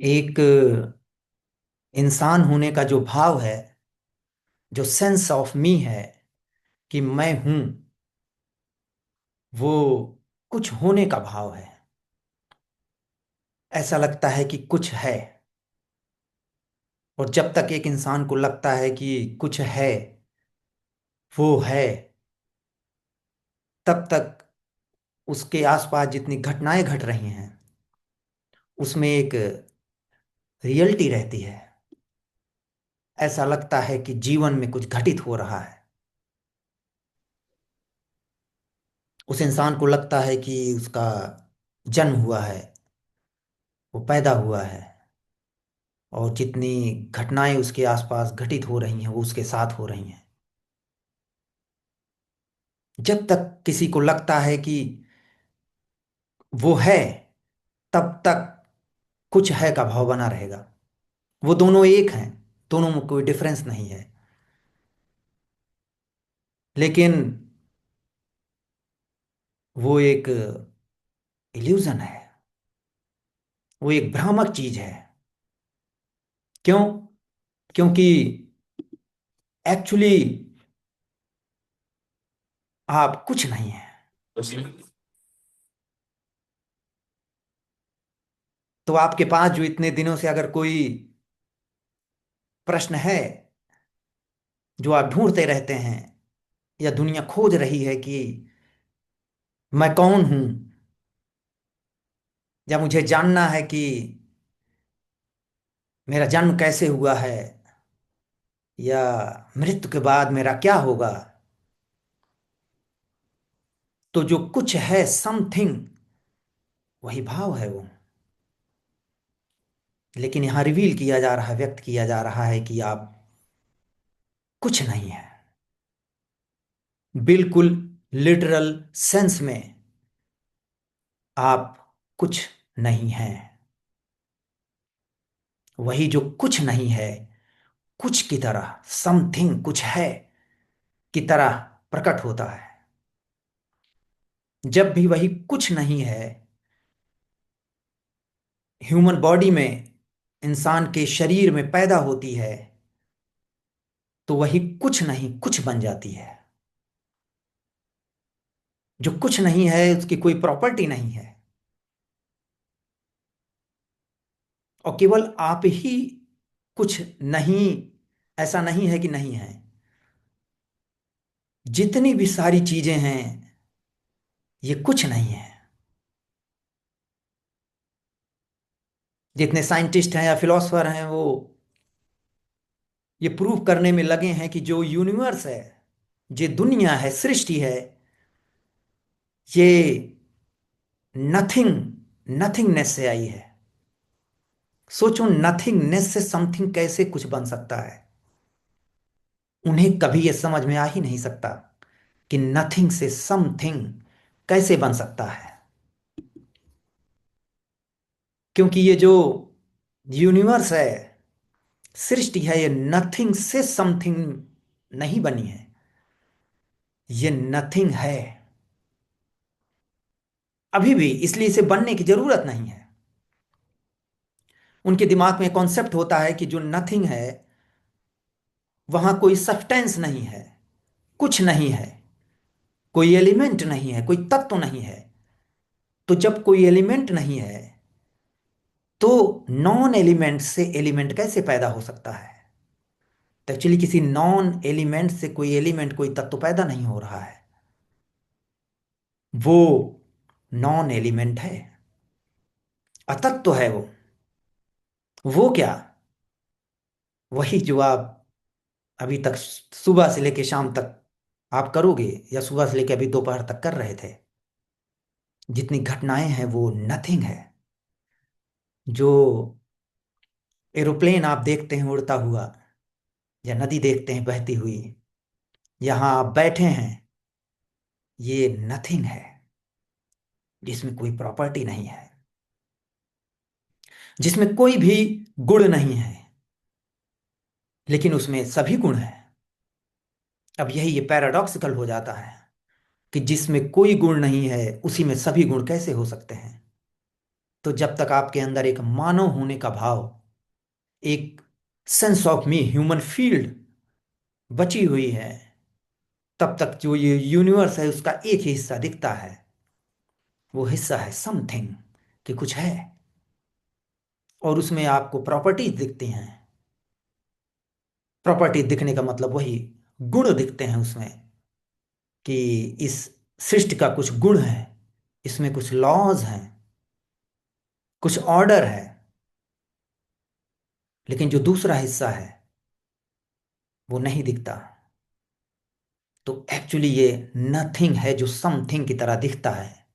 एक इंसान होने का जो भाव है, जो सेंस ऑफ मी है कि मैं हूं, वो कुछ होने का भाव है। ऐसा लगता है कि कुछ है। और जब तक एक इंसान को लगता है कि कुछ है, वो है, तब तक उसके आसपास जितनी घटनाएं घट रही हैं उसमें एक रियलिटी रहती है। ऐसा लगता है कि जीवन में कुछ घटित हो रहा है। उस इंसान को लगता है कि उसका जन्म हुआ है, वो पैदा हुआ है, और जितनी घटनाएं उसके आसपास घटित हो रही हैं वो उसके साथ हो रही हैं। जब तक किसी को लगता है कि वो है, तब तक कुछ है का भाव बना रहेगा। वो दोनों एक हैं, दोनों में कोई डिफरेंस नहीं है। लेकिन वो एक इल्यूजन है, वो एक भ्रामक चीज है। क्यों? क्योंकि एक्चुअली आप कुछ नहीं है। तो आपके पास जो इतने दिनों से अगर कोई प्रश्न है जो आप ढूंढते रहते हैं, या दुनिया खोज रही है कि मैं कौन हूं, या मुझे जानना है कि मेरा जन्म कैसे हुआ है, या मृत्यु के बाद मेरा क्या होगा, तो जो कुछ है, समथिंग, वही भाव है वो। लेकिन यहां रिवील किया जा रहा है, व्यक्त किया जा रहा है कि आप कुछ नहीं है। बिल्कुल लिटरल सेंस में आप कुछ नहीं हैं। वही जो कुछ नहीं है, कुछ की तरह, समथिंग कुछ है की तरह प्रकट होता है। जब भी वही कुछ नहीं है ह्यूमन बॉडी में, इंसान के शरीर में पैदा होती है, तो वही कुछ नहीं कुछ बन जाती है। जो कुछ नहीं है उसकी कोई प्रॉपर्टी नहीं है, और केवल आप ही कुछ नहीं। ऐसा नहीं है कि नहीं है। जितनी भी सारी चीजें हैं, ये कुछ नहीं है। जितने साइंटिस्ट हैं या फिलोसफर हैं, वो ये प्रूव करने में लगे हैं कि जो यूनिवर्स है, जो दुनिया है, सृष्टि है, ये नथिंग, नथिंगनेस से आई है। सोचो, नथिंगनेस से समथिंग कैसे कुछ बन सकता है। उन्हें कभी ये समझ में आ ही नहीं सकता कि नथिंग से समथिंग कैसे बन सकता है। क्योंकि ये जो यूनिवर्स है, सृष्टि है, ये नथिंग से समथिंग नहीं बनी है। ये नथिंग है अभी भी, इसलिए इसे बनने की जरूरत नहीं है। उनके दिमाग में कॉन्सेप्ट होता है कि जो नथिंग है, वहां कोई सब्सटेंस नहीं है, कुछ नहीं है, कोई एलिमेंट नहीं है, कोई तत्व नहीं है। तो जब कोई एलिमेंट नहीं है, तो नॉन एलिमेंट से एलिमेंट कैसे पैदा हो सकता है? तो एक्चुअली किसी नॉन एलिमेंट से कोई एलिमेंट, कोई तत्व पैदा नहीं हो रहा है। वो नॉन एलिमेंट है, अतत्व है वो। वो क्या? वही जो आप अभी तक सुबह से लेके शाम तक आप करोगे, या सुबह से लेके अभी दोपहर तक कर रहे थे। जितनी घटनाएं हैं वो नथिंग है। जो एरोप्लेन आप देखते हैं उड़ता हुआ, या नदी देखते हैं बहती हुई, यहाँ आप बैठे हैं, ये नथिंग है, जिसमें कोई प्रॉपर्टी नहीं है, जिसमें कोई भी गुण नहीं है, लेकिन उसमें सभी गुण हैं। अब यही ये पैराडॉक्सिकल हो जाता है कि जिसमें कोई गुण नहीं है उसी में सभी गुण कैसे हो सकते हैं। तो जब तक आपके अंदर एक मानव होने का भाव, एक sense of me, human field बची हुई है, तब तक जो ये यूनिवर्स है उसका एक ही हिस्सा दिखता है। वो हिस्सा है समथिंग, कि कुछ है। और उसमें आपको प्रॉपर्टीज दिखती हैं। प्रॉपर्टी दिखने का मतलब वही, गुण दिखते हैं उसमें, कि इस सृष्टि का कुछ गुण है, इसमें कुछ लॉज हैं, कुछ ऑर्डर है। लेकिन जो दूसरा हिस्सा है वो नहीं दिखता। तो एक्चुअली ये नथिंग है जो समथिंग की तरह दिखता है।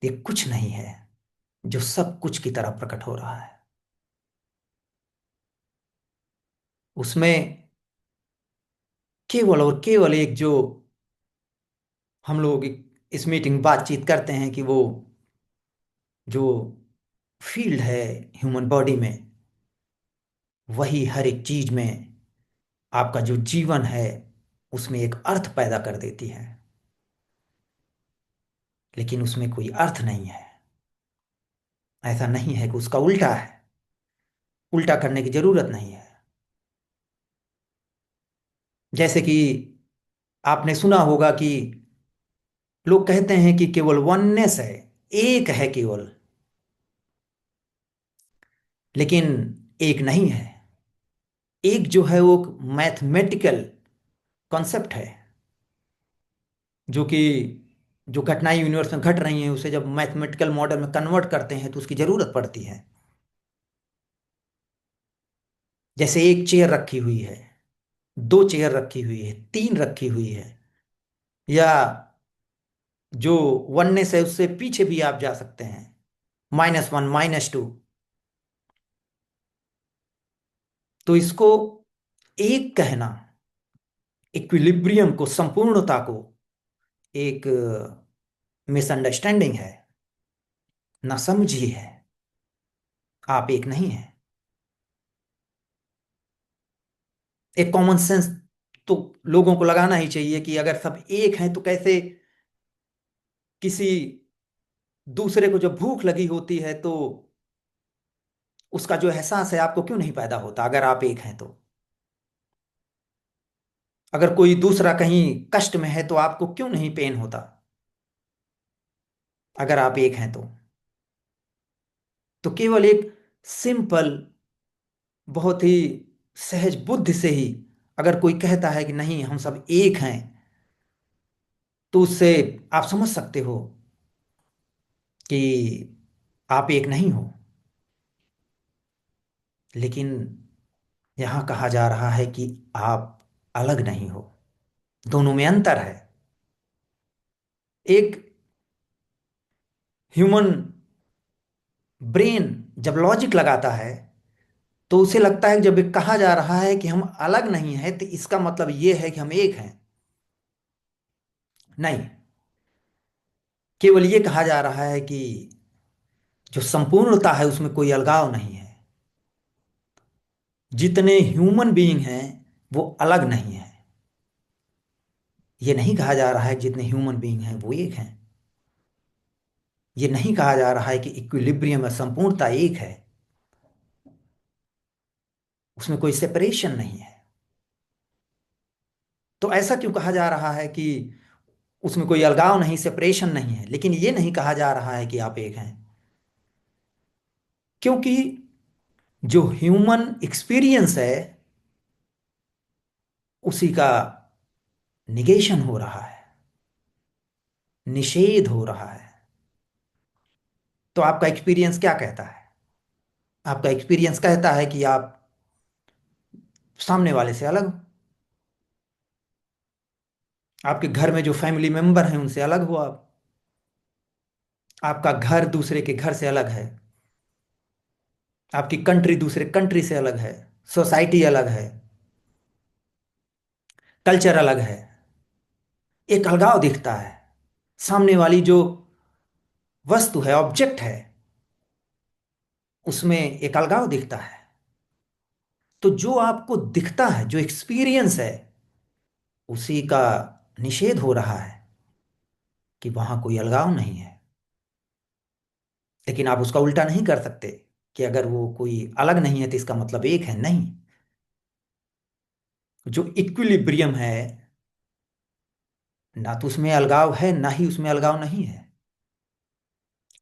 ये कुछ नहीं है जो सब कुछ की तरह प्रकट हो रहा है। उसमें केवल और केवल एक जो हम लोग इस मीटिंग बातचीत करते हैं, कि वो जो फील्ड है ह्यूमन बॉडी में, वही हर एक चीज में आपका जो जीवन है उसमें एक अर्थ पैदा कर देती है। लेकिन उसमें कोई अर्थ नहीं है। ऐसा नहीं है कि उसका उल्टा है। उल्टा करने की जरूरत नहीं है। जैसे कि आपने सुना होगा कि लोग कहते हैं कि केवल वननेस है, एक है केवल। लेकिन एक नहीं है। एक जो है वो मैथमेटिकल कॉन्सेप्ट है, जो कि जो घटनाएं यूनिवर्स में घट रही हैं उसे जब मैथमेटिकल मॉडल में कन्वर्ट करते हैं तो उसकी जरूरत पड़ती है। जैसे एक चेयर रखी हुई है, दो चेयर रखी हुई है, तीन रखी हुई है, या जो वननेस है उससे पीछे भी आप जा सकते हैं, -1, -2। तो इसको एक कहना, इक्विलिब्रियम को, संपूर्णता को, एक मिसअंडरस्टैंडिंग है, नासमझी है। आप एक नहीं है। एक कॉमन सेंस तो लोगों को लगाना ही चाहिए कि अगर सब एक हैं तो कैसे किसी दूसरे को जब भूख लगी होती है तो उसका जो एहसास है आपको क्यों नहीं पैदा होता, अगर आप एक हैं तो। अगर कोई दूसरा कहीं कष्ट में है तो आपको क्यों नहीं पेन होता, अगर आप एक हैं तो। तो केवल एक सिंपल, बहुत ही सहज बुद्धि से ही अगर कोई कहता है कि नहीं हम सब एक हैं, तो उससे आप समझ सकते हो कि आप एक नहीं हो। लेकिन यहां कहा जा रहा है कि आप अलग नहीं हो। दोनों में अंतर है। एक ह्यूमन ब्रेन जब लॉजिक लगाता है तो उसे लगता है कि जब ये कहा जा रहा है कि हम अलग नहीं हैं तो इसका मतलब ये है कि हम एक हैं। नहीं, केवल ये कहा जा रहा है कि जो संपूर्णता है उसमें कोई अलगाव नहीं है। जितने ह्यूमन बीइंग हैं वो अलग नहीं है। ये नहीं कहा जा रहा है कि जितने ह्यूमन बीइंग हैं वो एक हैं। ये नहीं कहा जा रहा है कि इक्विलिब्रियम है, संपूर्णता एक है, उसमें कोई सेपरेशन नहीं है। तो ऐसा क्यों कहा जा रहा है कि उसमें कोई अलगाव नहीं, सेपरेशन नहीं है, लेकिन ये नहीं कहा जा रहा है कि आप एक हैं? क्योंकि जो ह्यूमन एक्सपीरियंस है उसी का निगेशन हो रहा है, निषेध हो रहा है। तो आपका एक्सपीरियंस क्या कहता है? आपका एक्सपीरियंस कहता है कि आप सामने वाले से अलग हो। आपके घर में जो फैमिली मेंबर हैं उनसे अलग हो आप। आपका घर दूसरे के घर से अलग है। आपकी कंट्री दूसरे कंट्री से अलग है। सोसाइटी अलग है। कल्चर अलग है। एक अलगाव दिखता है। सामने वाली जो वस्तु है, ऑब्जेक्ट है, उसमें एक अलगाव दिखता है। तो जो आपको दिखता है, जो एक्सपीरियंस है, उसी का निषेध हो रहा है कि वहां कोई अलगाव नहीं है। लेकिन आप उसका उल्टा नहीं कर सकते कि अगर वो कोई अलग नहीं है तो इसका मतलब एक है, नहीं। जो इक्विलिब्रियम है, ना तो उसमें अलगाव है ना ही उसमें अलगाव नहीं है,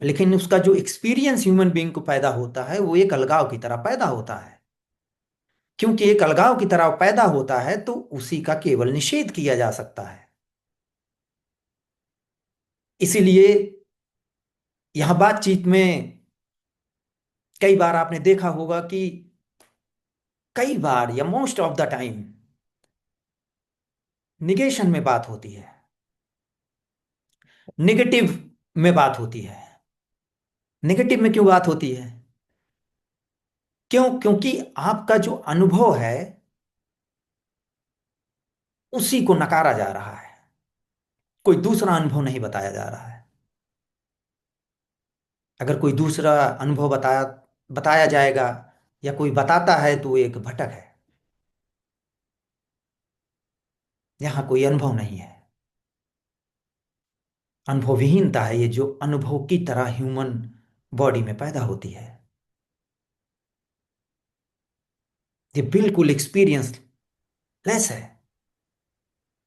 लेकिन उसका जो एक्सपीरियंस ह्यूमन बीइंग को पैदा होता है वो एक अलगाव की तरह पैदा होता है। क्योंकि एक अलगाव की तरह पैदा होता है तो उसी का केवल निषेध किया जा सकता है। इसीलिए यहां बातचीत में कई बार आपने देखा होगा कि कई बार या most of the time negation में बात होती है, नेगेटिव में बात होती है। नेगेटिव में क्यों बात होती है? क्यों? क्योंकि आपका जो अनुभव है उसी को नकारा जा रहा है, कोई दूसरा अनुभव नहीं बताया जा रहा है। अगर कोई दूसरा अनुभव बताया बताया जाएगा या कोई बताता है तो वो एक भटक है। यहाँ कोई अनुभव नहीं है, अनुभवहीनता है, ये जो अनुभव की तरह ह्यूमन बॉडी में पैदा होती है। ये बिल्कुल एक्सपीरियंस लेस है।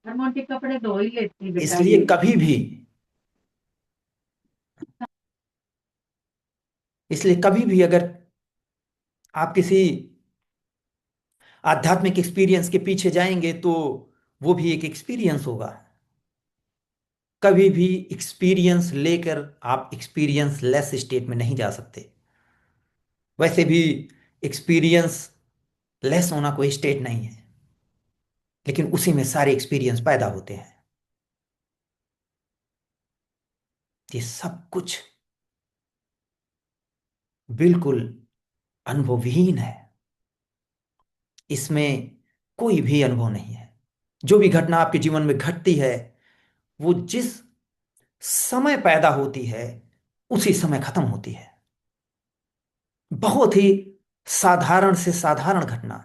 मोटी कपड़े धो ही लेती बेटा इसलिए ये। कभी भी इसलिए कभी भी अगर आप किसी आध्यात्मिक एक्सपीरियंस के पीछे जाएंगे तो वो भी एक एक्सपीरियंस होगा। कभी भी एक्सपीरियंस लेकर आप एक्सपीरियंस लेस स्टेट में नहीं जा सकते। वैसे भी एक्सपीरियंस लेस होना कोई स्टेट नहीं है, लेकिन उसी में सारे एक्सपीरियंस पैदा होते हैं। ये सब कुछ बिल्कुल अनुभवहीन है, इसमें कोई भी अनुभव नहीं है। जो भी घटना आपके जीवन में घटती है वो जिस समय पैदा होती है उसी समय खत्म होती है। बहुत ही साधारण से साधारण घटना,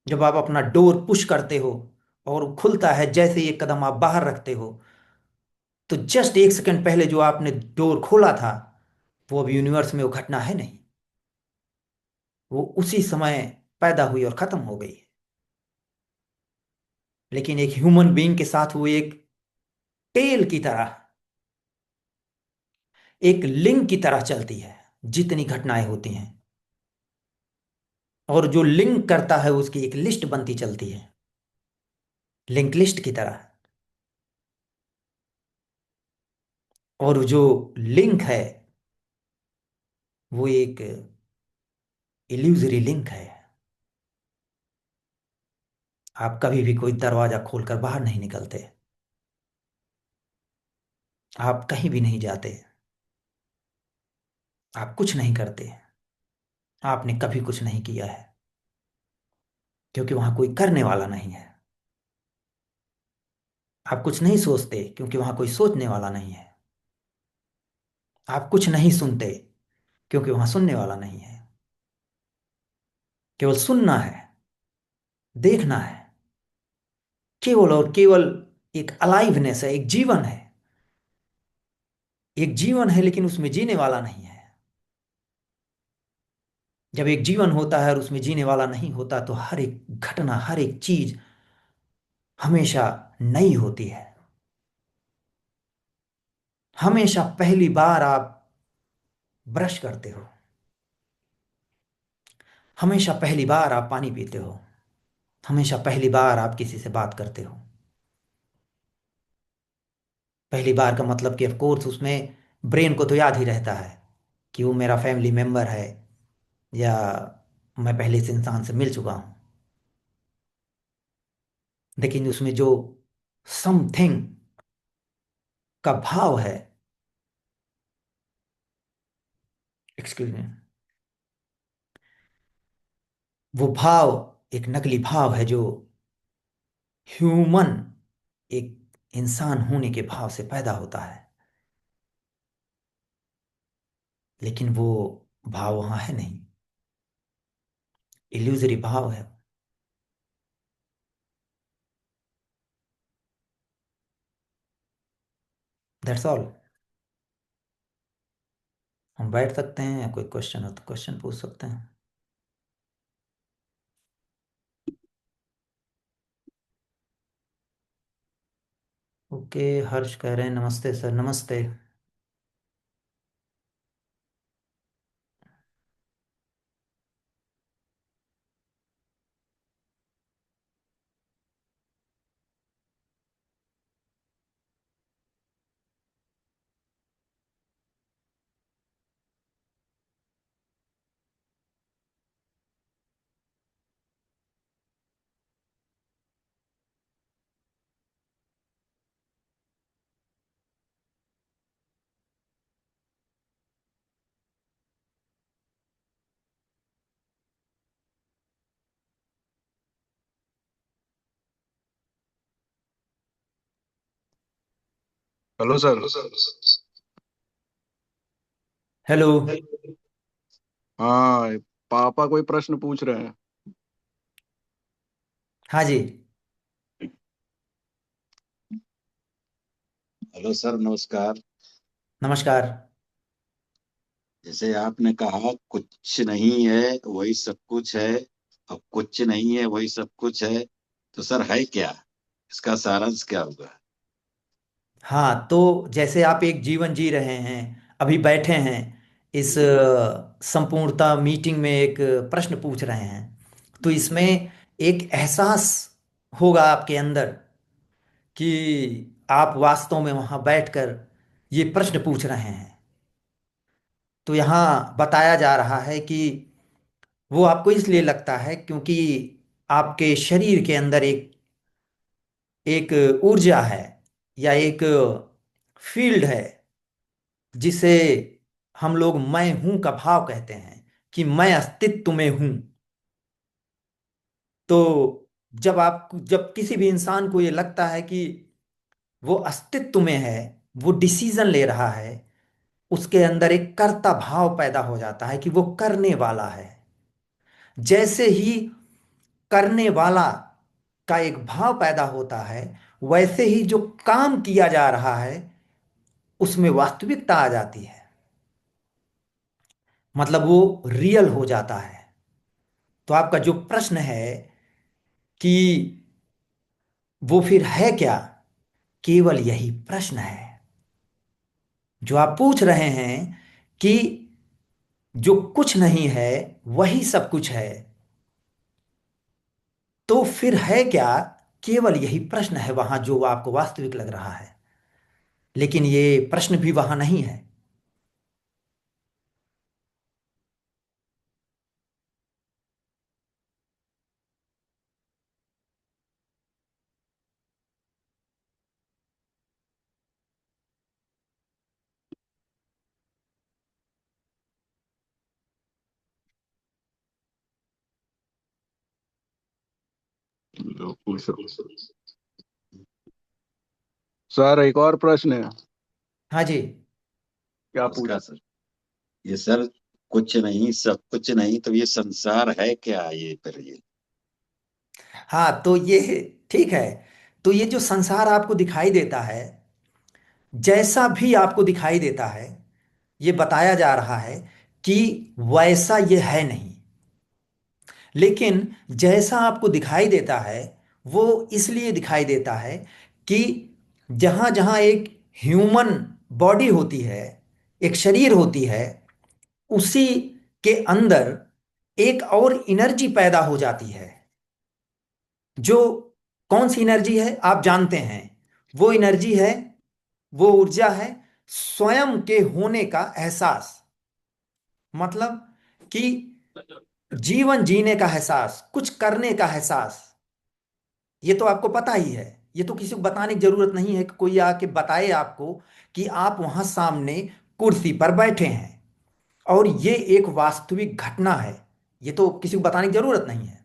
जब आप अपना डोर पुश करते हो और वो खुलता है, जैसे ही एक कदम आप बाहर रखते हो तो जस्ट एक सेकंड पहले जो आपने डोर खोला था वो अब यूनिवर्स में वो घटना है नहीं, वो उसी समय पैदा हुई और खत्म हो गई। लेकिन एक ह्यूमन बीइंग के साथ वो एक टेल की तरह, एक लिंक की तरह चलती है जितनी घटनाएं होती हैं। और जो लिंक करता है उसकी एक लिस्ट बनती चलती है, लिंक लिस्ट की तरह। और जो लिंक है वो एक इल्यूजरी लिंक है। आप कभी भी कोई दरवाजा खोलकर बाहर नहीं निकलते, आप कहीं भी नहीं जाते, आप कुछ नहीं करते, आपने कभी कुछ नहीं किया है, क्योंकि वहां कोई करने वाला नहीं है। आप कुछ नहीं सोचते क्योंकि वहां कोई सोचने वाला नहीं है। आप कुछ नहीं सुनते क्योंकि वहां सुनने वाला नहीं है। केवल सुनना है, देखना है, केवल और केवल एक अलाइवनेस है, एक जीवन है। एक जीवन है लेकिन उसमें जीने वाला नहीं है। जब एक जीवन होता है और उसमें जीने वाला नहीं होता तो हर एक घटना, हर एक चीज हमेशा नई होती है। हमेशा पहली बार आप ब्रश करते हो, हमेशा पहली बार आप पानी पीते हो, हमेशा पहली बार आप किसी से बात करते हो। पहली बार का मतलब कि ऑफ कोर्स उसमें ब्रेन को तो याद ही रहता है कि वो मेरा फैमिली मेंबर है या मैं पहले इस इंसान से मिल चुका हूं। लेकिन उसमें जो समथिंग का भाव है, एक्सक्यूज मी, वो भाव एक नकली भाव है जो ह्यूमन, एक इंसान होने के भाव से पैदा होता है, लेकिन वो भाव वहां है नहीं, इल्यूजरी भाव है। That's all. हम बैठ सकते हैं, या कोई क्वेश्चन हो तो क्वेश्चन पूछ सकते हैं। ओके, हर्ष कह रहे हैं नमस्ते सर, नमस्ते। Hello sir. हेलो। हाँ, पापा कोई प्रश्न पूछ रहे हैं। हाँ जी। हेलो सर, नमस्कार। नमस्कार। जैसे आपने कहा कुछ नहीं है वही सब कुछ है, अब कुछ नहीं है वही सब कुछ है, तो सर है क्या? इसका सारांश क्या होगा? हाँ, तो जैसे आप एक जीवन जी रहे हैं, अभी बैठे हैं इस संपूर्णता मीटिंग में, एक प्रश्न पूछ रहे हैं, तो इसमें एक एहसास होगा आपके अंदर कि आप वास्तव में वहाँ बैठकर ये प्रश्न पूछ रहे हैं। तो यहाँ बताया जा रहा है कि वो आपको इसलिए लगता है क्योंकि आपके शरीर के अंदर एक एक ऊर्जा है, या एक फील्ड है, जिसे हम लोग मैं हूं का भाव कहते हैं, कि मैं अस्तित्व में हूं। तो जब किसी भी इंसान को ये लगता है कि वो अस्तित्व में है, वो डिसीजन ले रहा है, उसके अंदर एक कर्ता भाव पैदा हो जाता है कि वो करने वाला है। जैसे ही करने वाला का एक भाव पैदा होता है, वैसे ही जो काम किया जा रहा है उसमें वास्तविकता आ जाती है, मतलब वो रियल हो जाता है। तो आपका जो प्रश्न है कि वो फिर है क्या, केवल यही प्रश्न है जो आप पूछ रहे हैं, कि जो कुछ नहीं है वही सब कुछ है, तो फिर है क्या। केवल यही प्रश्न है वहां जो आपको वास्तविक लग रहा है, लेकिन ये प्रश्न भी वहां नहीं है। लो, पूछो। सर, एक और प्रश्न है। हाँ जी। क्या पूछ? नमस्कार सर। ये सर, कुछ नहीं सब कुछ नहीं, तो ये संसार है क्या? ये फिर ये हाँ, तो ये ठीक है। तो ये जो संसार आपको दिखाई देता है, जैसा भी आपको दिखाई देता है, ये बताया जा रहा है कि वैसा ये है नहीं। लेकिन जैसा आपको दिखाई देता है, वो इसलिए दिखाई देता है कि जहाँ जहाँ एक ह्यूमन बॉडी होती है, एक शरीर होती है, उसी के अंदर एक और एनर्जी पैदा हो जाती है। जो कौन सी एनर्जी है आप जानते हैं। वो एनर्जी है, वो ऊर्जा है, स्वयं के होने का एहसास। मतलब कि जीवन जीने का एहसास, कुछ करने का एहसास। ये तो आपको पता ही है, ये तो किसी को बताने की जरूरत नहीं है कि कोई आके बताए आपको कि आप वहां सामने कुर्सी पर बैठे हैं और ये एक वास्तविक घटना है। ये तो किसी को बताने की जरूरत नहीं है।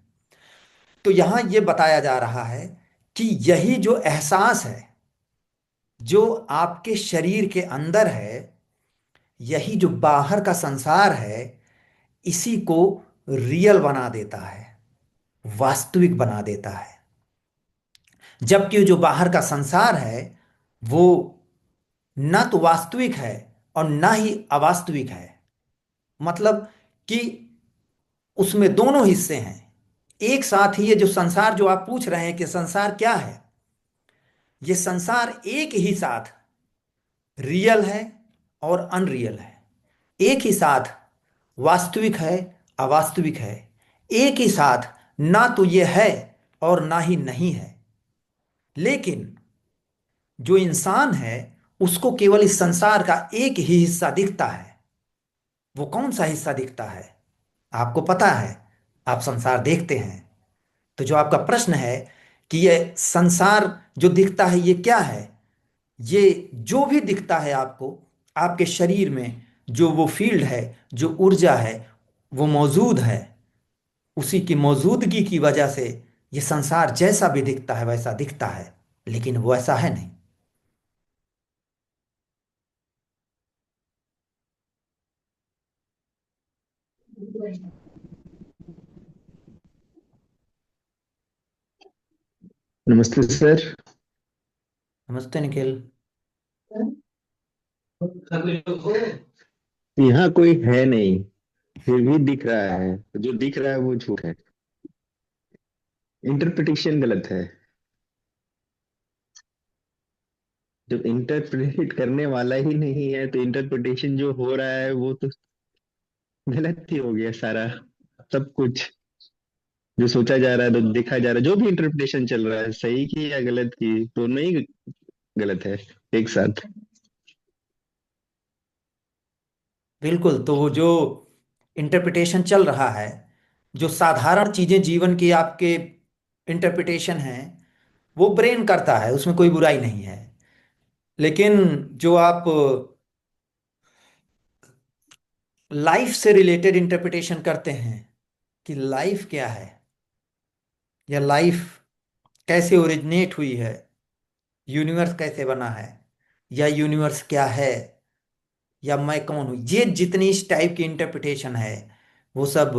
तो यहां ये बताया जा रहा है कि यही जो एहसास है, जो आपके शरीर के अंदर है, यही जो बाहर का संसार है, इसी को रियल बना देता है, वास्तविक बना देता है। जबकि जो बाहर का संसार है, वो ना तो वास्तविक है और ना ही अवास्तविक है। मतलब कि उसमें दोनों हिस्से हैं एक साथ ही। ये जो संसार जो आप पूछ रहे हैं कि संसार क्या है, ये संसार एक ही साथ रियल है और अनरियल है। एक ही साथ वास्तविक है, अवास्तविक है। एक ही साथ ना तो ये है और ना ही नहीं है। लेकिन जो इंसान है उसको केवल इस संसार का एक ही हिस्सा दिखता है। वो कौन सा हिस्सा दिखता है आपको पता है? आप संसार देखते हैं। तो जो आपका प्रश्न है कि ये संसार जो दिखता है ये क्या है, ये जो भी दिखता है आपको, आपके शरीर में जो वो फील्ड है, जो ऊर्जा है, वो मौजूद है। उसी की मौजूदगी की वजह से ये संसार जैसा भी दिखता है वैसा दिखता है, लेकिन वो ऐसा है नहीं। नमस्ते सर। नमस्ते निखिल। यहाँ कोई है नहीं, फिर भी दिख रहा है। जो दिख रहा है वो झूठ है। इंटरप्रिटेशन गलत है। जब इंटरप्रेट करने वाला ही नहीं है तो इंटरप्रिटेशन जो हो रहा है वो तो गलत ही हो गया सारा। सब कुछ जो सोचा जा रहा है, जो देखा जा रहा है, जो भी इंटरप्रिटेशन चल रहा है, सही की या गलत की, दोनों ही गलत है एक साथ। बिल्कुल। तो वो जो इंटरप्रिटेशन चल रहा है, जो साधारण चीजें जीवन की आपके इंटरप्रिटेशन हैं, वो ब्रेन करता है, उसमें कोई बुराई नहीं है। लेकिन जो आप लाइफ से रिलेटेड इंटरप्रिटेशन करते हैं कि लाइफ क्या है, या लाइफ कैसे ओरिजिनेट हुई है, यूनिवर्स कैसे बना है, या यूनिवर्स क्या है, या मैं कौन हूँ, ये जितनी इस टाइप की इंटरप्रिटेशन है वो सब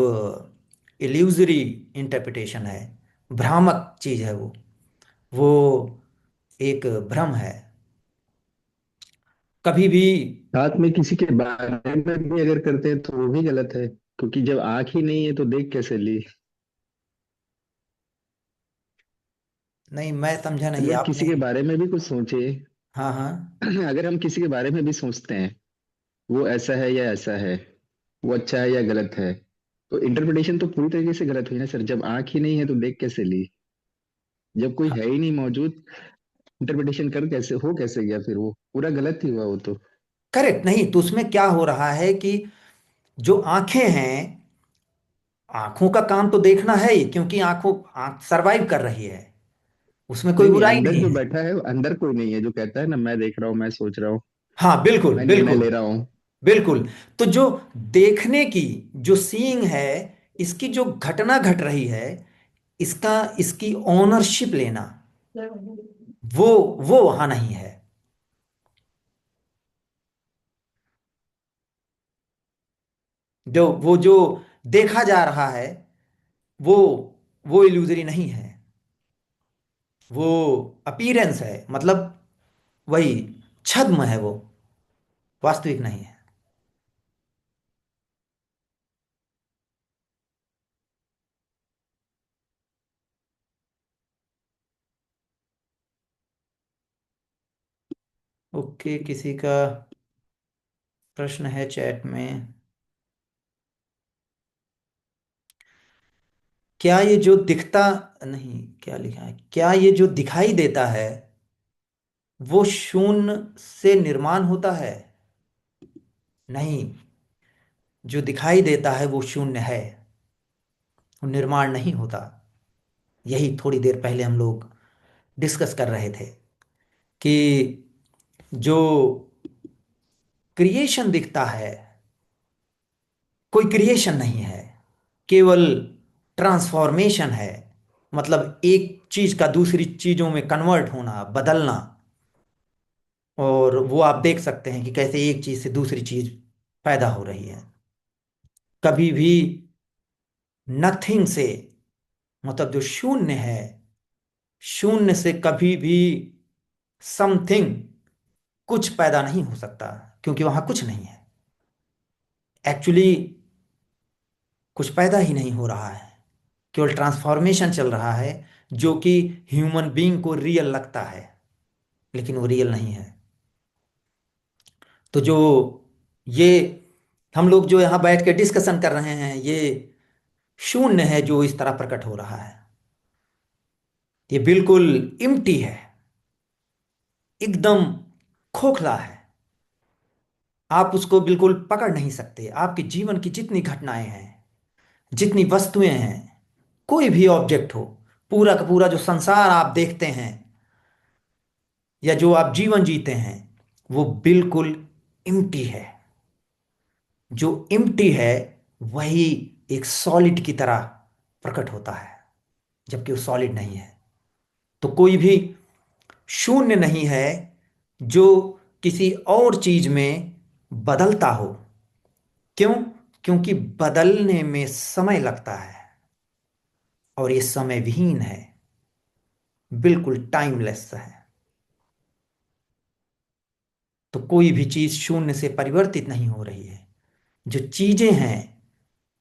इल्यूजरी इंटरप्रिटेशन है। भ्रामक चीज है वो एक भ्रम है। कभी भी साथ में किसी के बारे में भी अगर करते हैं तो वो भी गलत है, क्योंकि जब आंख ही नहीं है तो देख कैसे ली। नहीं, मैं समझा नहीं अगर किसी आपने। के बारे में भी कुछ सोचे, हाँ हाँ। अगर हम किसी के बारे में भी सोचते हैं वो ऐसा है या ऐसा है, वो अच्छा है या गलत है, तो इंटरप्रिटेशन तो पूरी तरीके से गलत हुई ना सर। जब आंख ही नहीं है तो देख कैसे ली? जब कोई है ही नहीं मौजूद, इंटरप्रिटेशन कर कैसे हो, कैसे गया? फिर वो पूरा गलत ही हुआ वो तो। करेक्ट। नहीं तो उसमें क्या हो रहा है कि जो आंखें हैं, आंखों का काम तो देखना है ही, क्योंकि आंख सरवाइव कर रही है, उसमें कोई नहीं नहीं, बुराई अंदर नहीं जो है। बैठा है अंदर कोई नहीं है जो कहता है ना मैं देख रहा हूँ, मैं सोच रहा हूँ, हाँ बिल्कुल मैं निर्णय बिल्कुल। ले रहा हूँ। बिल्कुल। तो जो देखने की, जो सीइंग है, इसकी जो घटना घट रही है, इसका इसकी ओनरशिप लेना, वो वो वहां नहीं है। जो देखा जा रहा है, वो वो इल्यूजरी नहीं है, वो अपीयरेंस है। मतलब वही छद्म है, वो वास्तविक नहीं है। ओके, किसी का प्रश्न है चैट में? क्या ये जो दिखता, नहीं, क्या लिखा है, क्या ये जो दिखाई देता है वो शून्य से निर्माण होता है? नहीं, जो दिखाई देता है वो शून्य है, वो निर्माण नहीं होता। यही थोड़ी देर पहले हम लोग डिस्कस कर रहे थे कि जो क्रिएशन दिखता है, कोई क्रिएशन नहीं है, केवल ट्रांसफॉर्मेशन है। मतलब एक चीज का दूसरी चीजों में कन्वर्ट होना, बदलना। और वो आप देख सकते हैं कि कैसे एक चीज से दूसरी चीज पैदा हो रही है। कभी भी नथिंग से, मतलब जो शून्य है, शून्य से कभी भी समथिंग, कुछ पैदा नहीं हो सकता, क्योंकि वहां कुछ नहीं है। एक्चुअली कुछ पैदा ही नहीं हो रहा है, केवल ट्रांसफॉर्मेशन चल रहा है, जो कि ह्यूमन बीइंग को रियल लगता है, लेकिन वो रियल नहीं है। तो जो ये हम लोग जो यहाँ बैठ के डिस्कशन कर रहे हैं, ये शून्य है जो इस तरह प्रकट हो रहा है। ये बिल्कुल इम्प्टी है, एकदम खोखला है। आप उसको बिल्कुल पकड़ नहीं सकते। आपके जीवन की जितनी घटनाएं हैं, जितनी वस्तुएं हैं, कोई भी ऑब्जेक्ट हो, पूरा का पूरा जो संसार आप देखते हैं या जो आप जीवन जीते हैं, वो बिल्कुल इम्प्टी है। जो इम्प्टी है वही एक सॉलिड की तरह प्रकट होता है, जबकि वो सॉलिड नहीं है। तो कोई भी शून्य नहीं है जो किसी और चीज में बदलता हो। क्यों? क्योंकि बदलने में समय लगता है, और ये समय विहीन है, बिल्कुल टाइमलेस है। तो कोई भी चीज शून्य से परिवर्तित नहीं हो रही है। जो चीजें हैं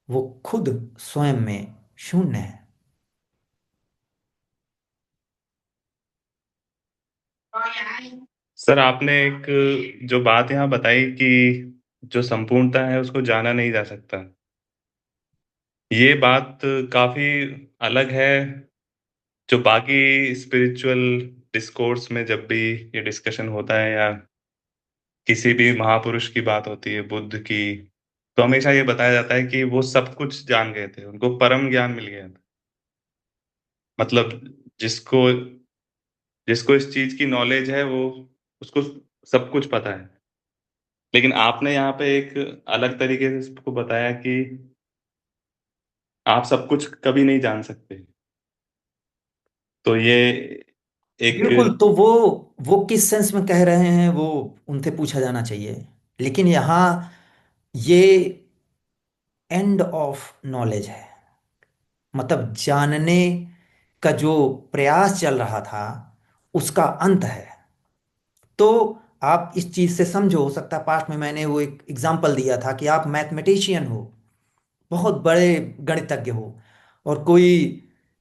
वो खुद स्वयं में शून्य है। सर, आपने एक जो बात यहाँ बताई कि जो संपूर्णता है उसको जाना नहीं जा सकता, ये बात काफी अलग है जो बाकी स्पिरिचुअल डिस्कोर्स में जब भी ये डिस्कशन होता है या किसी भी महापुरुष की बात होती है, बुद्ध की, तो हमेशा ये बताया जाता है कि वो सब कुछ जान गए थे, उनको परम ज्ञान मिल गया था। मतलब जिसको जिसको इस चीज की नॉलेज है वो उसको सब कुछ पता है। लेकिन आपने यहाँ पे एक अलग तरीके से इसको बताया कि आप सब कुछ कभी नहीं जान सकते। तो ये एक बिल्कुल। तो वो किस सेंस में कह रहे हैं, वो उनसे पूछा जाना चाहिए। लेकिन यहाँ ये एंड ऑफ नॉलेज है, मतलब जानने का जो प्रयास चल रहा था उसका अंत है। तो आप इस चीज से समझो, हो सकता है पास्ट में मैंने वो एक एग्जांपल दिया था कि आप मैथमेटिशियन हो, बहुत बड़े गणितज्ञ हो, और कोई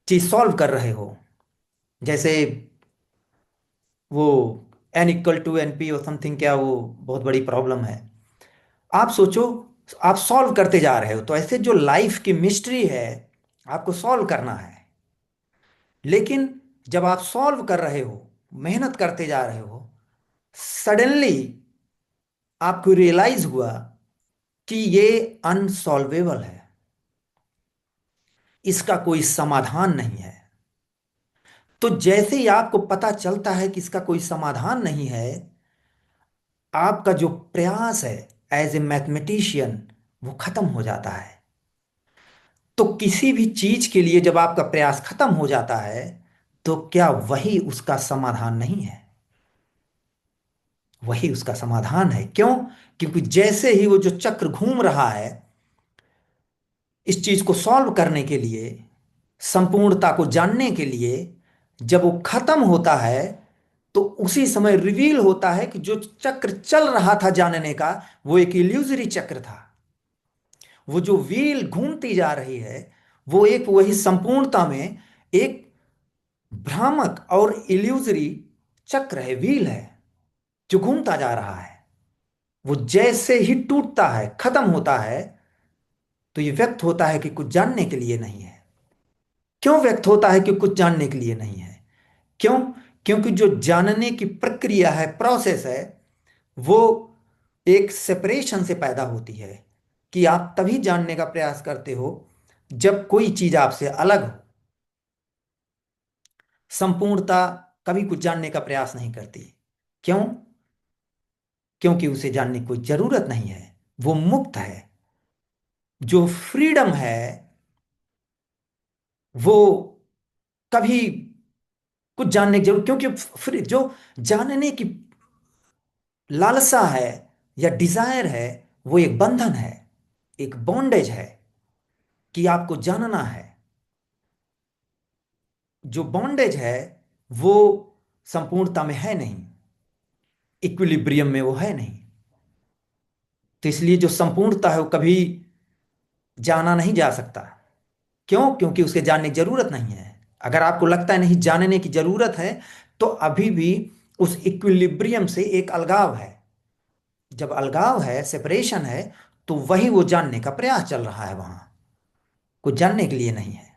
चीज सॉल्व कर रहे हो, जैसे वो n = np और समथिंग, क्या वो बहुत बड़ी प्रॉब्लम है। आप सोचो, आप सॉल्व करते जा रहे हो, तो ऐसे जो लाइफ की मिस्ट्री है आपको सॉल्व करना है। लेकिन जब आप सॉल्व कर रहे हो, मेहनत करते जा रहे हो, सडनली आपको रियलाइज हुआ कि ये अनसॉल्वेबल है, इसका कोई समाधान नहीं है। तो जैसे ही आपको पता चलता है कि इसका कोई समाधान नहीं है, आपका जो प्रयास है एज ए मैथमेटिशियन वो खत्म हो जाता है। तो किसी भी चीज के लिए जब आपका प्रयास खत्म हो जाता है, तो क्या वही उसका समाधान नहीं है? वही उसका समाधान है। क्यों? क्योंकि जैसे ही वो जो चक्र घूम रहा है, इस चीज को सॉल्व करने के लिए, संपूर्णता को जानने के लिए, जब वो खत्म होता है, तो उसी समय रिवील होता है कि जो चक्र चल रहा था जानने का, वो एक इल्यूजरी चक्र था। वो जो व्हील घूमती जा रही है, वो एक वही संपूर्णता में एक भ्रामक और इल्यूजरी चक्र है, व्हील है, जो घूमता जा रहा है। वो जैसे ही टूटता है, खत्म होता है, तो ये व्यक्त होता है कि कुछ जानने के लिए नहीं है। क्यों व्यक्त होता है कि कुछ जानने के लिए नहीं है? क्यों? क्योंकि जो जानने की प्रक्रिया है, प्रोसेस है, वो एक सेपरेशन से पैदा होती है। कि आप तभी जानने का प्रयास करते हो जब कोई चीज आपसे अलग हो। संपूर्णता कभी कुछ जानने का प्रयास नहीं करती। क्यों? क्योंकि उसे जानने की कोई जरूरत नहीं है, वो मुक्त है। जो फ्रीडम है वो कभी कुछ जानने की जरूरत, क्योंकि जो जानने की लालसा है या डिजायर है, वो एक बंधन है, एक बॉन्डेज है कि आपको जानना है। जो बॉन्डेज है वो संपूर्णता में है नहीं, इक्विलिब्रियम में वो है नहीं। तो इसलिए जो संपूर्णता है वो कभी जाना नहीं जा सकता। क्यों? क्योंकि उसके जानने की जरूरत नहीं है। अगर आपको लगता है नहीं जानने की जरूरत है, तो अभी भी उस इक्विलिब्रियम से एक अलगाव है। जब अलगाव है, सेपरेशन है, तो वही वो जानने का प्रयास चल रहा है, वहां कुछ जानने के लिए नहीं है।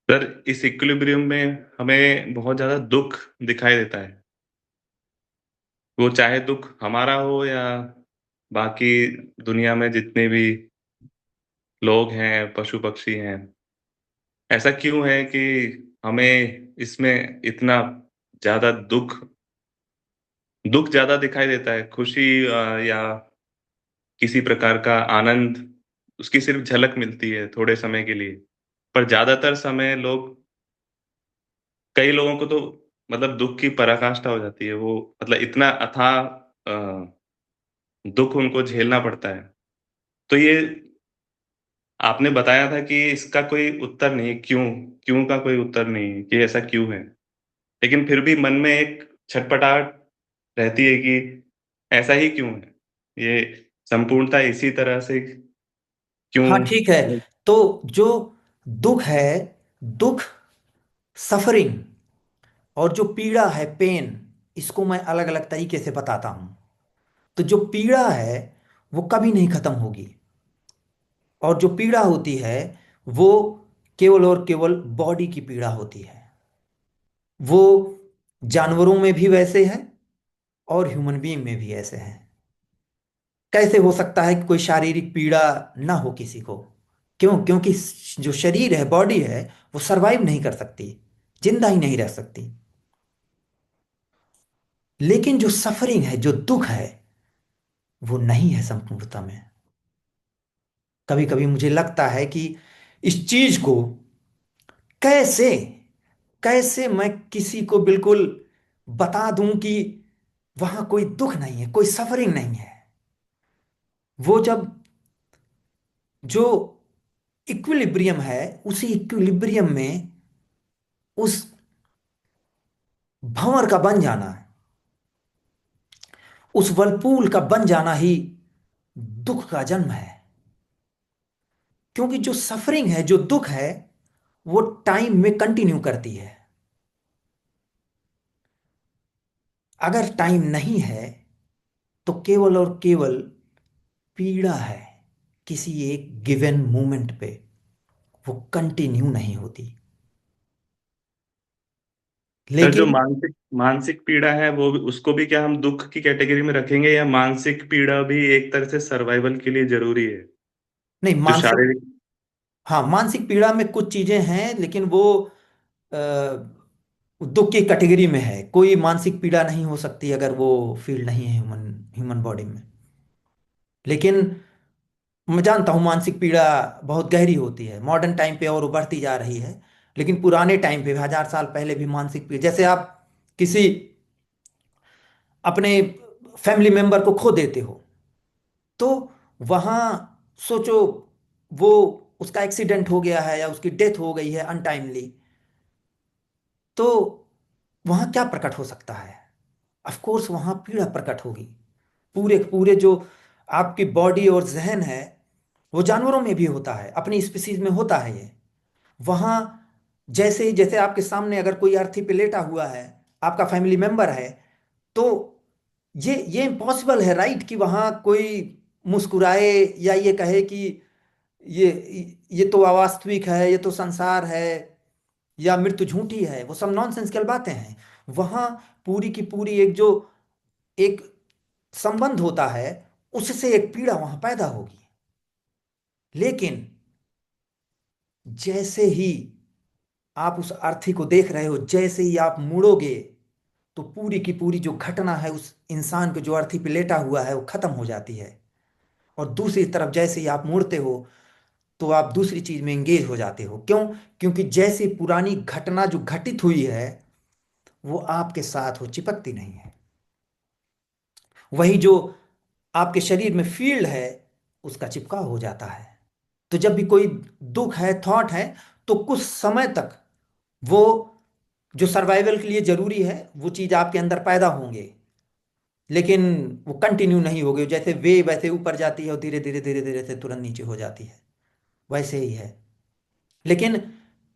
सर, इस इक्विलिब्रियम में हमें बहुत ज्यादा दुख दिखाई देता है। वो चाहे दुख हमारा हो या बाकी दुनिया में जितने भी लोग हैं, पशु पक्षी हैं। ऐसा क्यों है कि हमें इसमें इतना ज्यादा दुख दुख ज्यादा दिखाई देता है? खुशी या किसी प्रकार का आनंद, उसकी सिर्फ झलक मिलती है थोड़े समय के लिए। पर ज्यादातर समय लोग, कई लोगों को तो मतलब दुख की पराकाष्ठा हो जाती है। वो मतलब इतना अथाह दुख उनको झेलना पड़ता है। तो ये आपने बताया था कि इसका कोई उत्तर नहीं है, क्यों क्यों का कोई उत्तर नहीं है कि ऐसा क्यों है। लेकिन फिर भी मन में एक छटपटाहट रहती है कि ऐसा ही क्यों है, ये संपूर्णता इसी तरह से क्यों। हाँ, ठीक है। तो जो दुख है, दुख, सफरिंग, और जो पीड़ा है, पेन, इसको मैं अलग अलग तरीके से बताता हूं। तो जो पीड़ा है वो कभी नहीं खत्म होगी, और जो पीड़ा होती है वो केवल और केवल बॉडी की पीड़ा होती है। वो जानवरों में भी वैसे है और ह्यूमन बीइंग में भी ऐसे है। कैसे हो सकता है कि कोई शारीरिक पीड़ा ना हो किसी को? क्यों? क्योंकि जो शरीर है, बॉडी है, वो सरवाइव नहीं कर सकती, जिंदा ही नहीं रह सकती। लेकिन जो सफरिंग है, जो दुख है, वो नहीं है संपूर्णता में। कभी कभी मुझे लगता है कि इस चीज को कैसे कैसे मैं किसी को बिल्कुल बता दूं कि वहां कोई दुख नहीं है, कोई सफरिंग नहीं है। वो जब जो इक्विलिब्रियम है, उसी इक्विलिब्रियम में उस भंवर का बन जाना है, उस वर्लपूल का बन जाना ही दुख का जन्म है। क्योंकि जो सफरिंग है, जो दुख है, वो टाइम में कंटिन्यू करती है। अगर टाइम नहीं है तो केवल और केवल पीड़ा है, किसी एक गिवन मोमेंट पे, वो कंटिन्यू नहीं होती। सर, जो लेकिन मानसिक मानसिक पीड़ा है वो उसको भी क्या हम दुख की कैटेगरी में रखेंगे, या मानसिक पीड़ा भी एक तरह से सर्वाइवल के लिए जरूरी है? नहीं, जो मानसिक, शारीरिक हाँ, मानसिक पीड़ा में कुछ चीजें हैं, लेकिन वो अ, दुख की कैटेगरी में है। कोई मानसिक पीड़ा नहीं हो सकती अगर वो फील नहीं है ह्यूमन ह्यूमन बॉडी में। लेकिन मैं जानता हूँ मानसिक पीड़ा बहुत गहरी होती है, मॉडर्न टाइम पे और उभरती जा रही है। लेकिन पुराने टाइम पे भी, 1000 साल पहले भी मानसिक पीड़ा, जैसे आप किसी अपने फैमिली मेंबर को खो देते हो, तो वहाँ सोचो, वो उसका एक्सीडेंट हो गया है या उसकी डेथ हो गई है अनटाइमली, तो वहाँ क्या प्रकट हो सकता है? ऑफ कोर्स वहाँ पीड़ा प्रकट होगी। पूरे पूरे जो आपकी बॉडी और जहन है, वो जानवरों में भी होता है, अपनी स्पीसीज में होता है ये। वहाँ जैसे जैसे आपके सामने अगर कोई अर्थी पे लेटा हुआ है, आपका फैमिली मेंबर है, तो ये इम्पॉसिबल है, राइट, कि वहाँ कोई मुस्कुराए या ये कहे कि ये ये तो अवास्तविक है, ये तो संसार है, या मृत्यु झूठी है। वो सब नॉनसेंसिकल बातें हैं। वहाँ पूरी की पूरी एक जो एक संबंध होता है, उससे एक पीड़ा वहां पैदा होगी। लेकिन जैसे ही आप उस अर्थी को देख रहे हो, जैसे ही आप मुड़ोगे, तो पूरी की पूरी जो घटना है उस इंसान के जो अर्थी पे लेटा हुआ है, वो खत्म हो जाती है। और दूसरी तरफ जैसे ही आप मुड़ते हो, तो आप दूसरी चीज में एंगेज हो जाते हो। क्यों? क्योंकि जैसी पुरानी घटना जो घटित हुई है, वो आपके साथ वो चिपकती नहीं है। वही जो आपके शरीर में फील्ड है, उसका चिपकाव हो जाता है। तो जब भी कोई दुख है, थॉट है, तो कुछ समय तक वो जो सर्वाइवल के लिए जरूरी है, वो चीज आपके अंदर पैदा होंगे। लेकिन वो कंटिन्यू नहीं होगी, जैसे वेव ऐसे ऊपर जाती है और धीरे धीरे धीरे धीरे से तुरंत नीचे हो जाती है, वैसे ही है। लेकिन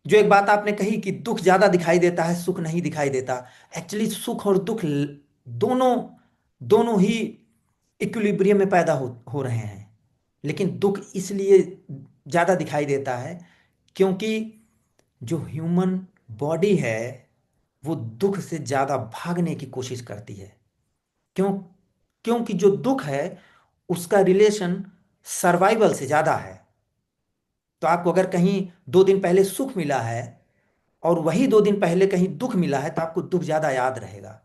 जो एक बात आपने कही कि दुख ज्यादा दिखाई देता है, सुख नहीं दिखाई देता। एक्चुअली सुख और दुख दोनों दोनों ही इक्विलिब्रियम में पैदा हो रहे हैं। लेकिन दुख इसलिए ज्यादा दिखाई देता है क्योंकि जो ह्यूमन बॉडी है वो दुख से ज्यादा भागने की कोशिश करती है। क्यों? क्योंकि जो दुख है उसका रिलेशन सर्वाइवल से ज्यादा है। तो आपको अगर कहीं 2 दिन पहले सुख मिला है और वही 2 दिन पहले कहीं दुख मिला है तो आपको दुख ज्यादा याद रहेगा।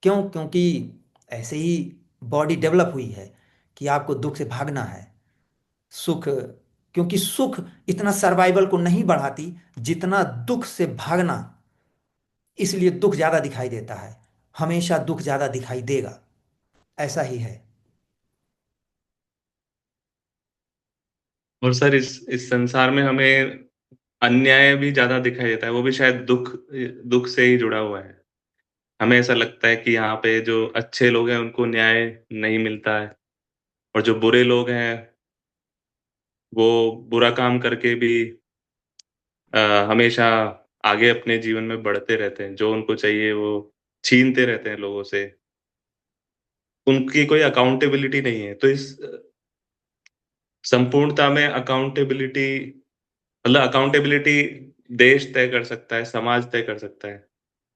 क्यों? क्योंकि ऐसे ही बॉडी डेवलप हुई है कि आपको दुख से भागना है। सुख, क्योंकि सुख इतना सर्वाइवल को नहीं बढ़ाती जितना दुख से भागना, इसलिए दुख ज्यादा दिखाई देता है। हमेशा दुख ज्यादा दिखाई देगा, ऐसा ही है। और सर इस संसार में हमें अन्याय भी ज्यादा दिखाई देता है, वो भी शायद दुख दुख से ही जुड़ा हुआ है। हमें ऐसा लगता है कि यहाँ पे जो अच्छे लोग हैं उनको न्याय नहीं मिलता है, और जो बुरे लोग हैं वो बुरा काम करके भी हमेशा आगे अपने जीवन में बढ़ते रहते हैं, जो उनको चाहिए वो छीनते रहते हैं लोगों से। उनकी कोई अकाउंटेबिलिटी नहीं है। तो इस संपूर्णता में अकाउंटेबिलिटी, मतलब अकाउंटेबिलिटी देश तय कर सकता है, समाज तय कर सकता है,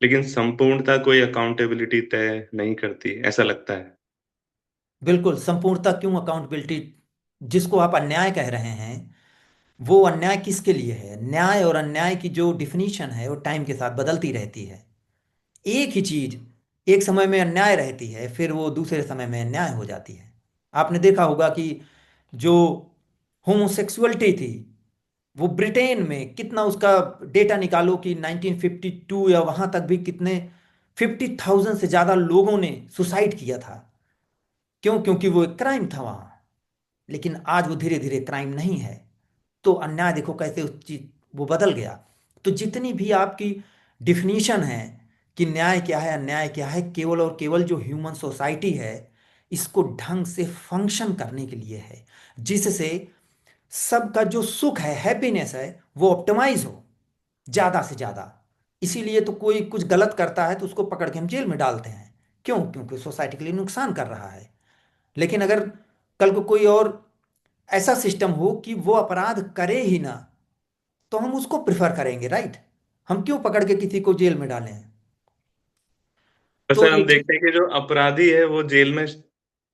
लेकिन संपूर्णता कोई अकाउंटेबिलिटी तय नहीं करती, ऐसा लगता है। बिल्कुल, संपूर्णता क्यों अकाउंटेबिलिटी? जिसको आप अन्याय कह रहे हैं वो अन्याय किसके लिए है? न्याय और अन्याय की जो डिफिनीशन है वो टाइम के साथ बदलती रहती है। एक ही चीज एक समय में अन्याय रहती है, फिर वो दूसरे समय में अन्याय हो जाती है। आपने देखा होगा कि जो होमोसेक्सुअलिटी थी वो ब्रिटेन में कितना, उसका डेटा निकालो कि 1952 या वहां तक भी कितने 50,000 से ज्यादा लोगों ने सुसाइड किया था। क्यों? क्योंकि वो एक क्राइम था वहां। लेकिन आज वो धीरे धीरे क्राइम नहीं है। तो अन्याय देखो कैसे उस चीज वो बदल गया। तो जितनी भी आपकी डिफिनीशन है कि न्याय क्या है अन्याय क्या है, केवल और केवल जो ह्यूमन सोसाइटी है इसको ढंग से फंक्शन करने के लिए है, जिससे सबका जो सुख है, हैप्पीनेस है, वो ऑप्टिमाइज हो ज्यादा से ज्यादा। इसीलिए तो कोई कुछ गलत करता है तो उसको पकड़ के हम जेल में डालते हैं। क्यों? क्योंकि सोसाइटी के लिए नुकसान कर रहा है। लेकिन अगर कल को कोई और ऐसा सिस्टम हो कि वो अपराध करे ही ना, तो हम उसको प्रिफर करेंगे, राइट? हम क्यों पकड़ के किसी को जेल में डालें? तो वैसे ये हम देखते हैं कि जो अपराधी है वो जेल में,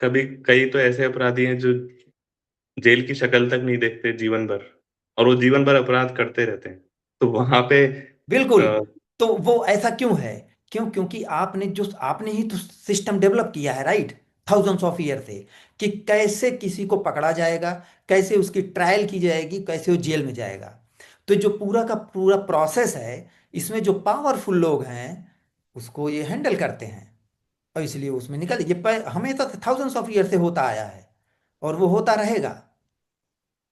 कभी कई तो ऐसे अपराधी हैं जो जेल की शक्ल तक नहीं देखते जीवन भर, और वो जीवन भर अपराध करते रहते हैं। तो वहां पे बिल्कुल। अ, तो वो ऐसा क्यों है? क्यों? क्योंकि आपने ही तो सिस्टम डेवलप किया है, राइट? थाउजेंड्स ऑफ ईयर से, कि कैसे किसी को पकड़ा जाएगा, कैसे उसकी ट्रायल की जाएगी, कैसे वो जेल में जाएगा। तो जो पूरा का पूरा प्रोसेस है, इसमें जो पावरफुल लोग हैं उसको ये हैंडल करते हैं। और इसलिए उसमें निकल ये हमेशा से थाउजेंड्स ऑफ ईयर से होता आया है और वो होता रहेगा।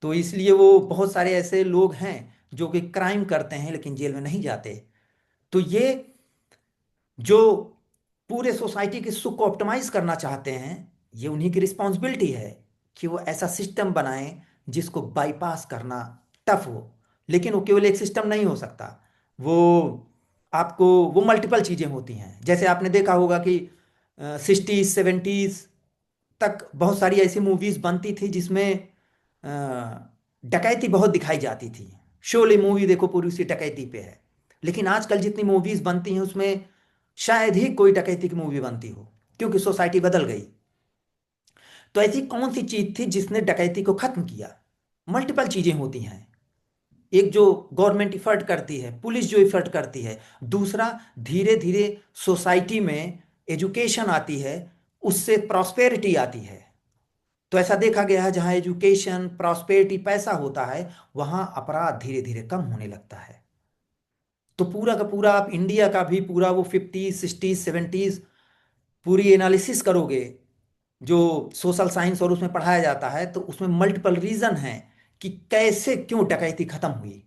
तो इसलिए वो बहुत सारे ऐसे लोग हैं जो कि क्राइम करते हैं लेकिन जेल में नहीं जाते। तो ये जो पूरे सोसाइटी के सुख को ऑप्टिमाइज करना चाहते हैं, ये उन्हीं की रिस्पॉन्सिबिलिटी है कि वो ऐसा सिस्टम बनाएं जिसको बाईपास करना टफ हो। लेकिन वो केवल एक सिस्टम नहीं हो सकता। वो आपको वो मल्टीपल चीज़ें होती हैं। जैसे आपने देखा होगा कि 60s 70s तक बहुत सारी ऐसी मूवीज बनती थी जिसमें अ, डकैती बहुत दिखाई जाती थी। शोले मूवी देखो, पूरी उसी डकैती पे है। लेकिन आजकल जितनी मूवीज बनती हैं उसमें शायद ही कोई डकैती की मूवी बनती हो, क्योंकि सोसाइटी बदल गई। तो ऐसी कौन सी चीज थी जिसने डकैती को खत्म किया? मल्टीपल चीजें होती हैं। एक जो गवर्नमेंट इफर्ट करती है, पुलिस जो इफर्ट करती है। दूसरा, धीरे धीरे सोसाइटी में एजुकेशन आती है, उससे प्रॉस्पेरिटी आती है। तो ऐसा देखा गया है जहां एजुकेशन प्रॉस्पेरिटी पैसा होता है वहां अपराध धीरे धीरे कम होने लगता है। तो पूरा का पूरा आप इंडिया का भी पूरा वो 50s 60s 70s पूरी एनालिसिस करोगे जो सोशल साइंस और उसमें पढ़ाया जाता है, तो उसमें मल्टीपल रीजन है कि कैसे क्यों डकैती खत्म हुई।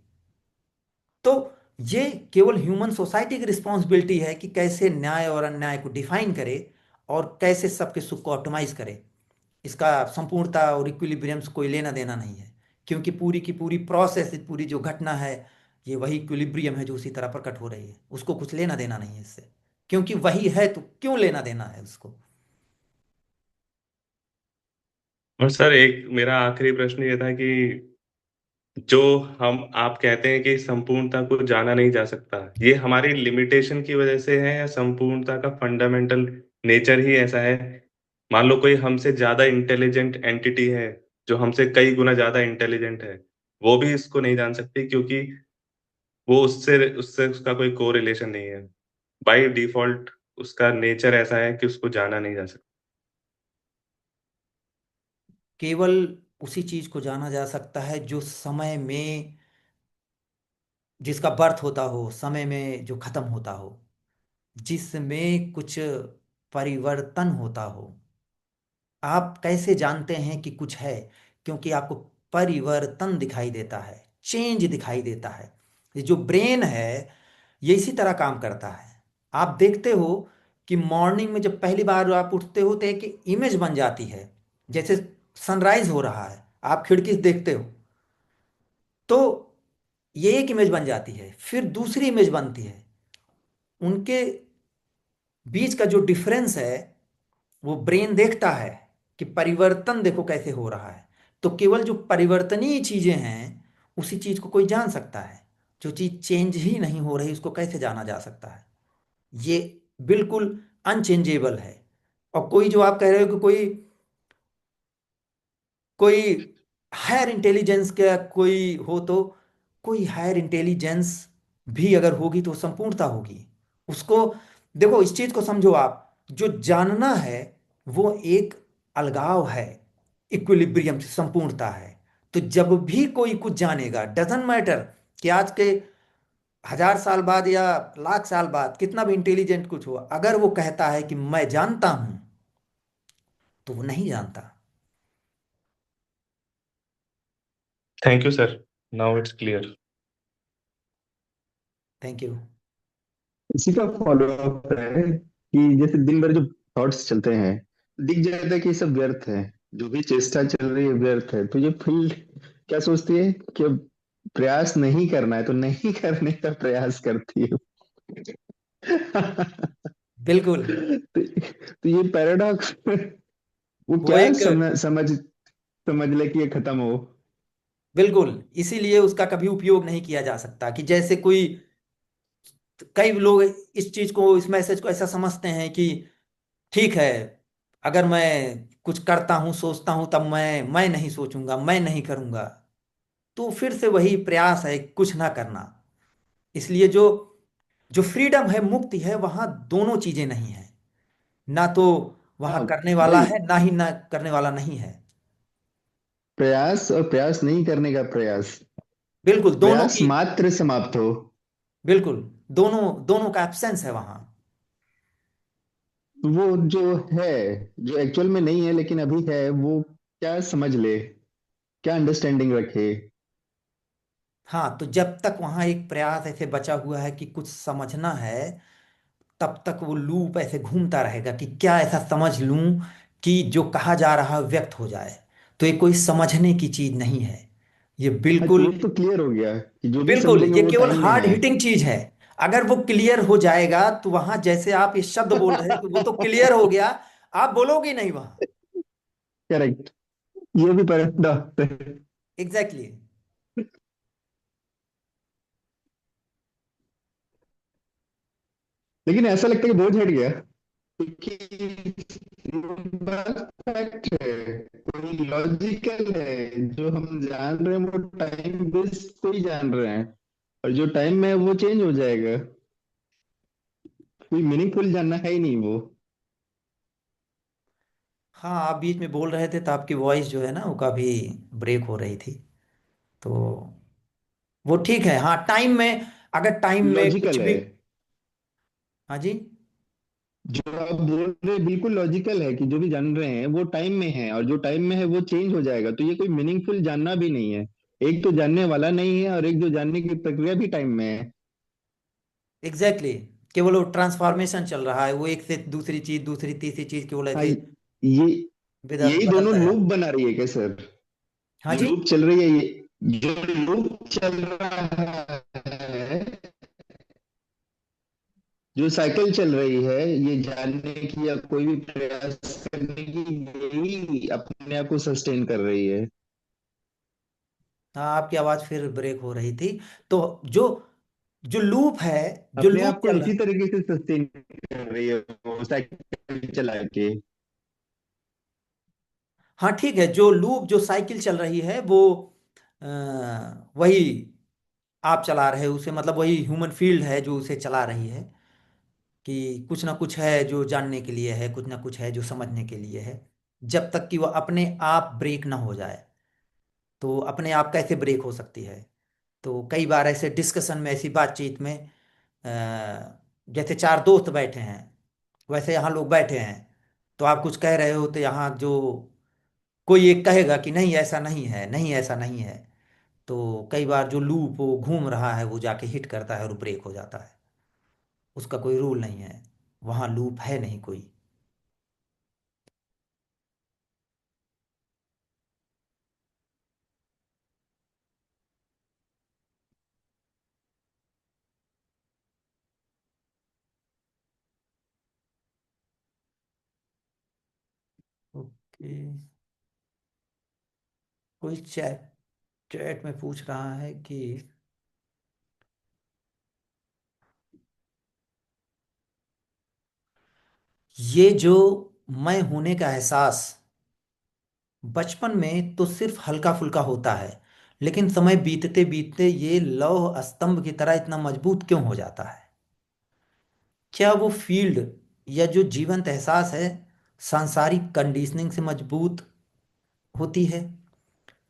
तो ये केवल ह्यूमन सोसाइटी की रिस्पॉन्सिबिलिटी है कि कैसे न्याय और अन्याय को डिफाइन करे और कैसे सबके सुख को ऑप्टिमाइज करे, इसका संपूर्णता और इक्विलिब्रियम से कोई लेना देना नहीं है। क्योंकि पूरी की पूरी प्रोसेस, पूरी जो घटना है, ये वही इक्विलिब्रियम है जो उसी तरह प्रकट हो रही है, उसको कुछ लेना देना नहीं है इससे। क्योंकि वही है तो क्यों लेना देना है उसको। और सर एक मेरा आखिरी प्रश्न ये था कि जो हम आप कहते हैं कि संपूर्णता को जाना नहीं जा सकता, ये हमारी लिमिटेशन की वजह से है या संपूर्णता का फंडामेंटल नेचर ही ऐसा है? मान लो कोई हमसे ज्यादा इंटेलिजेंट एंटिटी है, जो हमसे कई गुना ज्यादा इंटेलिजेंट है, वो भी इसको नहीं जान सकती क्योंकि वो उससे उससे उसका कोई को रिलेशन नहीं है। बाय डिफॉल्ट उसका नेचर ऐसा है कि उसको जाना नहीं जा सकता। केवल उसी चीज को जाना जा सकता है जो समय में, जिसका बर्थ होता हो, समय में जो खत्म होता हो, जिसमें कुछ परिवर्तन होता हो। आप कैसे जानते हैं कि कुछ है? क्योंकि आपको परिवर्तन दिखाई देता है, चेंज दिखाई देता है। ये जो ब्रेन है, ये इसी तरह काम करता है। आप देखते हो कि मॉर्निंग में जब पहली बार आप उठते हो तो एक इमेज बन जाती है, जैसे सनराइज हो रहा है, आप खिड़की से देखते हो तो ये एक इमेज बन जाती है, फिर दूसरी इमेज बनती है। उनके बीच का जो डिफरेंस है, वो ब्रेन देखता है कि परिवर्तन देखो कैसे हो रहा है। तो केवल जो परिवर्तनीय चीजें हैं, उसी चीज को कोई जान सकता है। जो चीज चेंज ही नहीं हो रही, उसको कैसे जाना जा सकता है? ये बिल्कुल अनचेंजेबल है। और कोई जो आप कह रहे हो कि कोई कोई हायर इंटेलिजेंस का कोई हो, तो कोई हायर इंटेलिजेंस भी अगर होगी तो संपूर्णता होगी। उसको देखो, इस चीज को समझो आप, जो जानना है वो एक अलगाव है, इक्विलिब्रियम से संपूर्णता है। तो जब भी कोई कुछ जानेगा, डजेंट मैटर कि आज के 1000 साल बाद या लाख साल बाद कितना भी इंटेलिजेंट कुछ हो, अगर वो कहता है कि मैं जानता हूं, तो वो नहीं जानता। Thank you sir, now it's clear. Thank you. इसी का फॉलो अप है कि जैसे दिन भर जो थॉट्स चलते हैं, दिख जाता है कि ये सब व्यर्थ है, जो भी चेष्टा चल रही है व्यर्थ है, तो ये फील्ड क्या सोचती है कि अब प्रयास नहीं करना है तो नहीं करने का प्रयास करती है। बिल्कुल। तो ये पैराडॉक्स, वो वो क्या एक, समझ ले कि ये खत्म हो। बिल्कुल इसीलिए उसका कभी उपयोग नहीं किया जा सकता। कि जैसे कोई, कई लोग इस चीज को, इस मैसेज को ऐसा समझते हैं कि ठीक है, अगर मैं कुछ करता हूं, सोचता हूं, तब मैं नहीं सोचूंगा, मैं नहीं करूंगा। तो फिर से वही प्रयास है, कुछ ना करना। इसलिए जो जो फ्रीडम है, मुक्ति है, वहां दोनों चीजें नहीं है। ना तो वहां हाँ करने वाला वही, है, ना ही ना करने वाला नहीं है। प्रयास और प्रयास नहीं करने का प्रयास, बिल्कुल दोनों प्रयास की, मात्र समाप्त हो। बिल्कुल दोनों दोनों का एब्सेंस है वहां। वो जो है, जो एक्चुअल में नहीं है लेकिन अभी है, वो क्या समझ ले, क्या अंडरस्टैंडिंग रखे। हाँ, तो जब तक वहां एक प्रयास ऐसे बचा हुआ है कि कुछ समझना है, तब तक वो लूप ऐसे घूमता रहेगा कि क्या ऐसा समझ लूं कि जो कहा जा रहा है व्यक्त हो जाए। तो ये कोई समझने की चीज नहीं है, ये अच्छा बिल्कुल, वो तो क्लियर हो गया कि जो भी बिल्कुल समझेंगे ये वो केवल टाइम में हार्ड है। हिटिंग चीज है। अगर वो क्लियर हो जाएगा तो वहां, जैसे आप ये शब्द बोल रहे हैं कि वो तो क्लियर हो गया, आप बोलोगे नहीं वहां। करेक्ट, ये भी पैराडॉक्स है। एग्जैक्टली। लेकिन ऐसा लगता है कि बोझ हट गया, क्योंकि फैक्ट है, कोई लॉजिकल है जो हम जान रहे हैं, वो टाइम बेस्ड को ही जान रहे हैं, और जो टाइम में है वो चेंज हो जाएगा। कोई मीनिंगफुल जानना है ही नहीं वो। हाँ, आप बीच में बोल रहे थे तो आपकी वॉइस जो है ना, वो काफी ब्रेक हो रही थी। तो वो ठीक है। हाँ, टाइम में, अगर टाइम में कुछ लॉजिकल भी, है, हाँ जी, जो आप बोल रहे हैं बिल्कुल लॉजिकल है कि जो भी जान रहे हैं वो टाइम में है, और जो टाइम में है वो चेंज हो जाएगा, तो ये कोई मीनिंगफुल जानना भी नहीं है। एक तो जानने वाला नहीं है, और एक जो जानने की प्रक्रिया भी टाइम में है। Exactly exactly. केवल वो ट्रांसफॉर्मेशन चल रहा है, वो एक से दूसरी चीज, दूसरी तीसरी चीज केवल हाँ, ऐसे ये यही दोनों बदलता जा रहा लूप है। बना रही है क्या सर? हाँ जो जी। लूप चल रही है, ये जो लूप चल रहा है, जो साइकिल चल रही है, ये जानने की या कोई भी प्रयास करने की, यही अपने आप को सस्टेन कर रही है। हाँ, आपकी आवाज फिर ब्रेक हो रही थी। तो जो जो लूप है, जो अपने लूप आप को चल रहा इसी है। तरीके से सस्टेन कर रही है, वो साइकिल चला के। हाँ ठीक है, जो लूप, जो साइकिल चल रही है वो वही आप चला रहे हो उसे, मतलब वही ह्यूमन फील्ड है जो उसे चला रही है, कि कुछ ना कुछ है जो जानने के लिए है, कुछ ना कुछ है जो समझने के लिए है। जब तक कि वह अपने आप ब्रेक ना हो जाए। तो अपने आप कैसे ब्रेक हो सकती है? तो कई बार ऐसे डिस्कशन में, ऐसी बातचीत में, जैसे चार दोस्त बैठे हैं, वैसे यहाँ लोग बैठे हैं, तो आप कुछ कह रहे हो तो यहाँ जो कोई एक कहेगा कि नहीं ऐसा नहीं है, नहीं ऐसा नहीं है। तो कई बार जो लूप वो घूम रहा है वो जाके हिट करता है और ब्रेक हो जाता है। उसका कोई रूल नहीं है, वहाँ लूप है नहीं कोई। ओके। कोई चैट चैट में पूछ रहा है कि ये जो मैं होने का एहसास बचपन में तो सिर्फ हल्का फुल्का होता है, लेकिन समय बीतते बीतते ये लौह स्तंभ की तरह इतना मजबूत क्यों हो जाता है? क्या वो फील्ड या जो जीवंत एहसास है सांसारिक कंडीशनिंग से मजबूत होती है?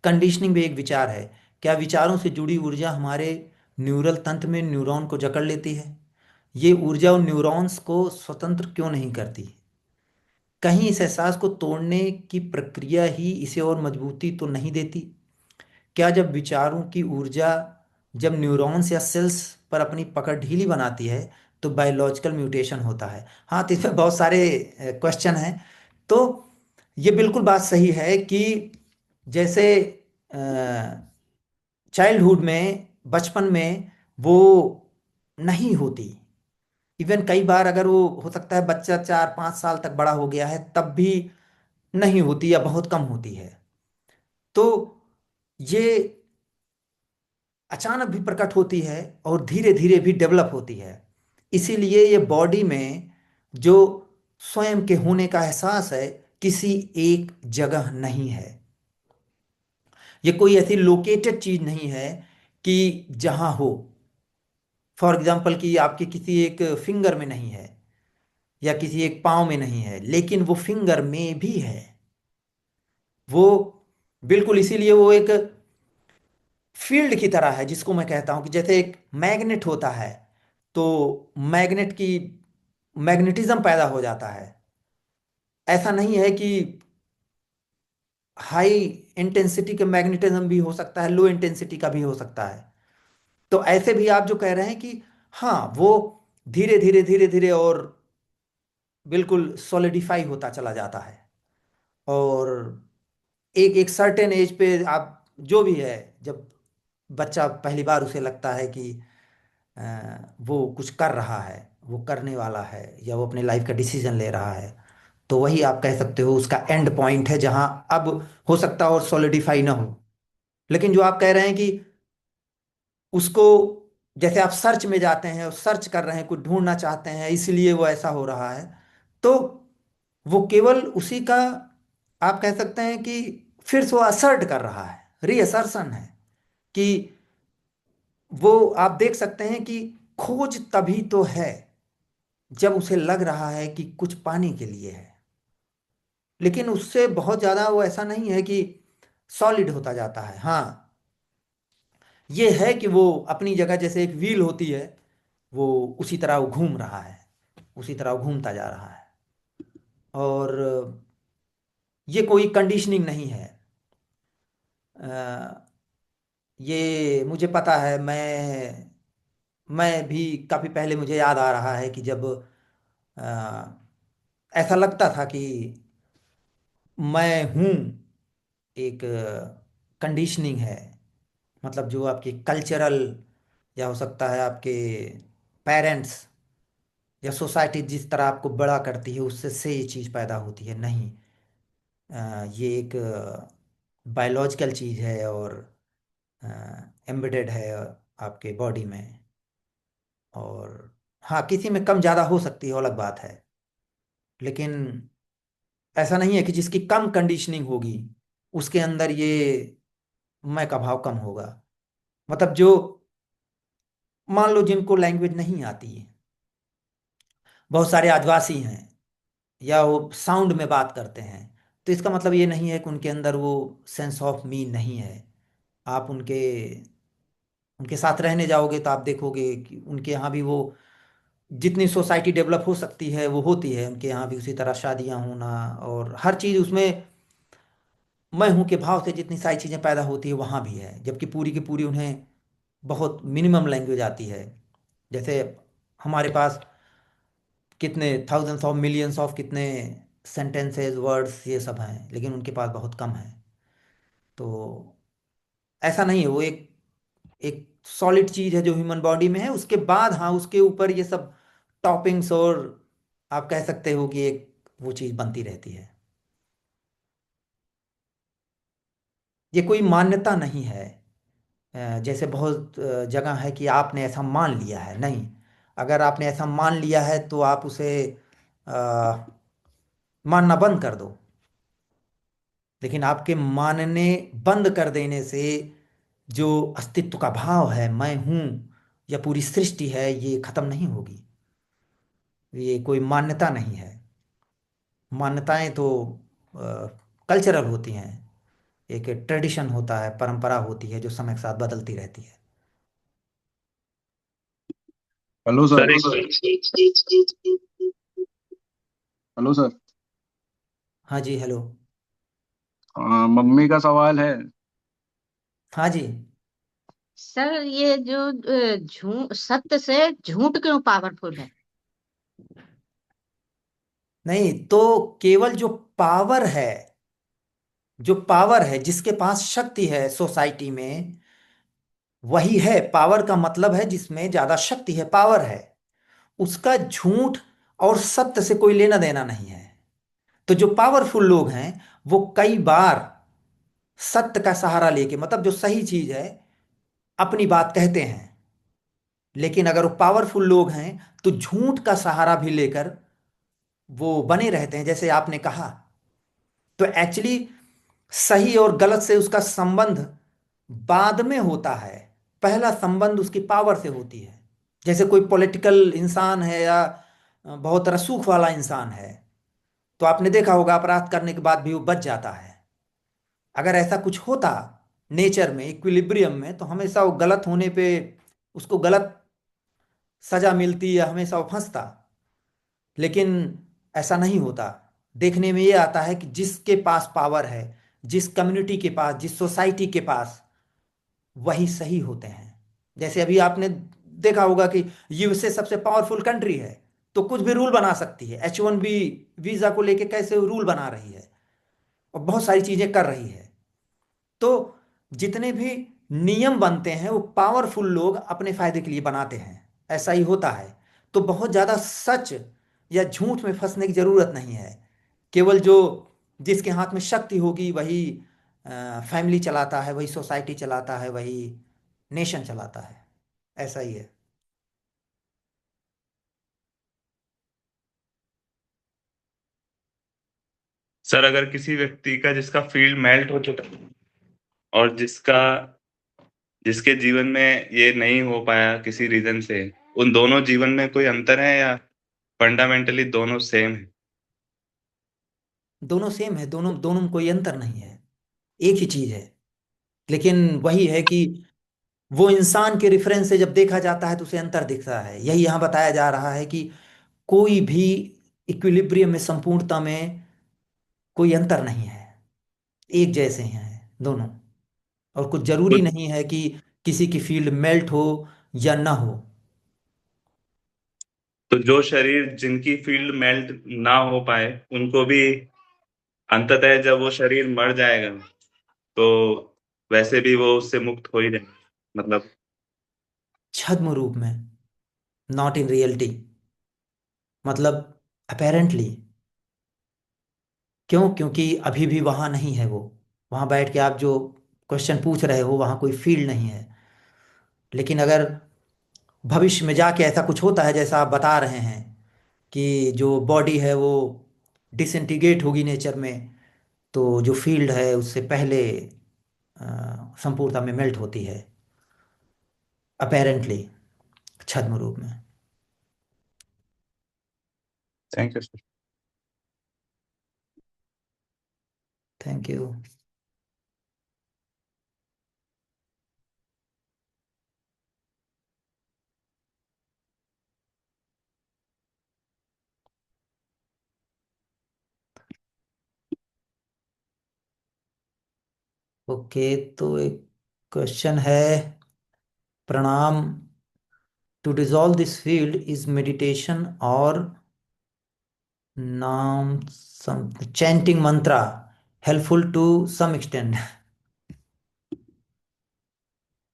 कंडीशनिंग भी एक विचार है। क्या विचारों से जुड़ी ऊर्जा हमारे न्यूरल तंत्र में न्यूरॉन को जकड़ लेती है? ये ऊर्जा उन न्यूरॉन्स को स्वतंत्र क्यों नहीं करती? कहीं इस एहसास को तोड़ने की प्रक्रिया ही इसे और मजबूती तो नहीं देती? क्या जब विचारों की ऊर्जा, जब न्यूरॉन्स या सेल्स पर अपनी पकड़ ढीली बनाती है तो बायोलॉजिकल म्यूटेशन होता है? हाँ, तो इसमें बहुत सारे क्वेश्चन हैं। तो ये बिल्कुल बात सही है कि जैसे चाइल्डहुड में, बचपन में वो नहीं होती। इवन कई बार अगर वो हो सकता है बच्चा 4-5 साल तक बड़ा हो गया है तब भी नहीं होती या बहुत कम होती है। तो ये अचानक भी प्रकट होती है और धीरे धीरे भी डेवलप होती है। इसीलिए ये बॉडी में जो स्वयं के होने का एहसास है, किसी एक जगह नहीं है। ये कोई ऐसी लोकेटेड चीज नहीं है कि जहां हो। फॉर एग्जाम्पल कि आपके किसी एक फिंगर में नहीं है या किसी एक पाँव में नहीं है, लेकिन वो फिंगर में भी है। वो बिल्कुल, इसीलिए वो एक फील्ड की तरह है, जिसको मैं कहता हूं कि जैसे एक मैग्नेट होता है, तो मैग्नेट की मैग्नेटिज्म पैदा हो जाता है। ऐसा नहीं है कि हाई इंटेंसिटी के मैग्नेटिज्म भी हो सकता है, लो इंटेंसिटी का भी हो सकता है। तो ऐसे भी आप जो कह रहे हैं कि हाँ, वो धीरे धीरे धीरे धीरे और बिल्कुल सॉलिडिफाई होता चला जाता है। और एक एक सर्टेन एज पे आप जो भी है, जब बच्चा पहली बार उसे लगता है कि वो कुछ कर रहा है, वो करने वाला है, या वो अपने लाइफ का डिसीजन ले रहा है, तो वही आप कह सकते हो उसका एंड पॉइंट है, जहां अब हो सकता है और सॉलिडिफाई ना हो। लेकिन जो आप कह रहे हैं कि उसको, जैसे आप सर्च में जाते हैं और सर्च कर रहे हैं, कुछ ढूंढना चाहते हैं इसलिए वो ऐसा हो रहा है, तो वो केवल उसी का, आप कह सकते हैं कि फिर से वो असर्ट कर रहा है, रीअसर्शन है कि वो, आप देख सकते हैं कि खोज तभी तो है जब उसे लग रहा है कि कुछ पाने के लिए है। लेकिन उससे बहुत ज्यादा वो ऐसा नहीं है कि सॉलिड होता जाता है। हाँ, ये है कि वो अपनी जगह, जैसे एक व्हील होती है, वो उसी तरह वो घूम रहा है, उसी तरह वो घूमता जा रहा है। और ये कोई कंडीशनिंग नहीं है। अ, ये मुझे पता है, मैं मैं भी काफी पहले, मुझे याद आ रहा है कि जब अ, ऐसा लगता था कि मैं हूँ, एक कंडीशनिंग है, मतलब जो आपकी कल्चरल, या हो सकता है आपके पेरेंट्स या सोसाइटी जिस तरह आपको बड़ा करती है उससे से ये चीज़ पैदा होती है। नहीं, ये एक बायोलॉजिकल चीज़ है और एम्बेडेड है आपके बॉडी में। और हाँ, किसी में कम ज़्यादा हो सकती है, वो अलग बात है, लेकिन ऐसा नहीं है कि जिसकी कम कंडीशनिंग होगी उसके अंदर ये मैं का भाव कम होगा। मतलब जो, मान लो जिनको लैंग्वेज नहीं आती है, बहुत सारे आदिवासी हैं, या वो साउंड में बात करते हैं, तो इसका मतलब ये नहीं है कि उनके अंदर वो सेंस ऑफ मीन नहीं है। आप उनके उनके साथ रहने जाओगे तो आप देखोगे कि उनके यहाँ भी वो, जितनी सोसाइटी डेवलप हो सकती है वो होती है उनके यहाँ भी, उसी तरह शादियाँ होना और हर चीज़ उसमें मैं हूँ के भाव से जितनी सारी चीज़ें पैदा होती है वहाँ भी है, जबकि पूरी की पूरी उन्हें बहुत मिनिमम लैंग्वेज आती है। जैसे हमारे पास कितने थाउजेंड्स ऑफ मिलियंस ऑफ कितने सेंटेंसेस, वर्ड्स, ये सब हैं, लेकिन उनके पास बहुत कम है। तो ऐसा नहीं है, वो एक एक सॉलिड चीज है जो ह्यूमन बॉडी में है, उसके बाद हाँ उसके ऊपर ये सब टॉपिंग्स और आप कह सकते हो कि एक वो चीज बनती रहती है। ये कोई मान्यता नहीं है। जैसे बहुत जगह है कि आपने ऐसा मान लिया है, नहीं। अगर आपने ऐसा मान लिया है तो आप उसे अ, मानना बंद कर दो, लेकिन आपके मानने बंद कर देने से जो अस्तित्व का भाव है, मैं हूं या पूरी सृष्टि है, ये खत्म नहीं होगी। ये कोई मान्यता नहीं है। मान्यताएं तो कल्चरल होती हैं, एक ट्रेडिशन होता है, परंपरा होती है जो समय के साथ बदलती रहती है। Hello sir sir. एक हेलो सर। हाँ जी, हेलो। मम्मी का सवाल है। हाँ जी। सर ये जो झूठ सत्य से झूठ क्यों पावरफुल है? नहीं तो, केवल जो पावर है, जो पावर है, जिसके पास शक्ति है सोसाइटी में, वही है। पावर का मतलब है जिसमें ज्यादा शक्ति है, पावर है। उसका झूठ और सत्य से कोई लेना देना नहीं है। तो जो पावरफुल लोग हैं वो कई बार सत्य का सहारा लेके, मतलब जो सही चीज है, अपनी बात कहते हैं। लेकिन अगर वो पावरफुल लोग हैं तो झूठ का सहारा भी लेकर वो बने रहते हैं, जैसे आपने कहा। तो एक्चुअली सही और गलत से उसका संबंध बाद में होता है, पहला संबंध उसकी पावर से होती है। जैसे कोई पॉलिटिकल इंसान है या बहुत रसूख वाला इंसान है, तो आपने देखा होगा अपराध करने के बाद भी वो बच जाता है। अगर ऐसा कुछ होता नेचर में, इक्विलिब्रियम में, तो हमेशा वो गलत होने पे उसको गलत सजा मिलती या हमेशा वो फंसता। लेकिन ऐसा नहीं होता। देखने में ये आता है कि जिसके पास पावर है, जिस कम्युनिटी के पास, जिस सोसाइटी के पास, वही सही होते हैं। जैसे अभी आपने देखा होगा कि यूएसए सबसे पावरफुल कंट्री है, तो कुछ भी रूल बना सकती है। H1B वीजा को लेके कैसे रूल बना रही है और बहुत सारी चीजें कर रही है। तो जितने भी नियम बनते हैं वो पावरफुल लोग अपने फायदे के लिए बनाते हैं, ऐसा ही होता है। तो बहुत ज्यादा सच या झूठ में फंसने की जरूरत नहीं है। केवल जो, जिसके हाथ में शक्ति होगी वही फैमिली चलाता है, वही सोसाइटी चलाता है, वही नेशन चलाता है। ऐसा ही है। सर, अगर किसी व्यक्ति का जिसका फील्ड मेल्ट हो चुका है और जिसके जीवन में ये नहीं हो पाया किसी रीजन से, उन दोनों जीवन में कोई अंतर है या फंडामेंटली दोनों सेम है? दोनों सेम है, दोनों दोनों में कोई अंतर नहीं है, एक ही चीज है। लेकिन वही है कि वो इंसान के रेफरेंस से जब देखा जाता है तो उसे अंतर दिखता है। यही यहाँ बताया जा रहा है कि कोई भी इक्विलिब्रियम में, संपूर्णता में कोई अंतर नहीं है, एक जैसे हैं दोनों। और कुछ जरूरी कुछ नहीं है कि किसी की फील्ड मेल्ट हो या ना हो। तो जो शरीर जिनकी फील्ड मेल्ट ना हो पाए उनको भी अंततः जब वो शरीर मर जाएगा तो वैसे भी वो उससे मुक्त हो ही जाएंगे, मतलब। छद्म रूप में, नॉट इन रियलिटी, मतलब अपेरेंटली। क्यों? क्योंकि अभी भी वहां नहीं है वो। वहां बैठ के आप जो क्वेश्चन पूछ रहे हो, वहां कोई फील्ड नहीं है। लेकिन अगर भविष्य में जाके ऐसा कुछ होता है जैसा आप बता रहे हैं कि जो बॉडी है वो डिसइंटीग्रेट होगी नेचर में, तो जो फील्ड है उससे पहले संपूर्णता में मेल्ट होती है, अपेरेंटली, छद्म रूप में। Thank you sir. Thank you. Okay, तो एक क्वेश्चन है, प्रणाम, to dissolve this field is meditation और naam some chanting mantra helpful to some extent?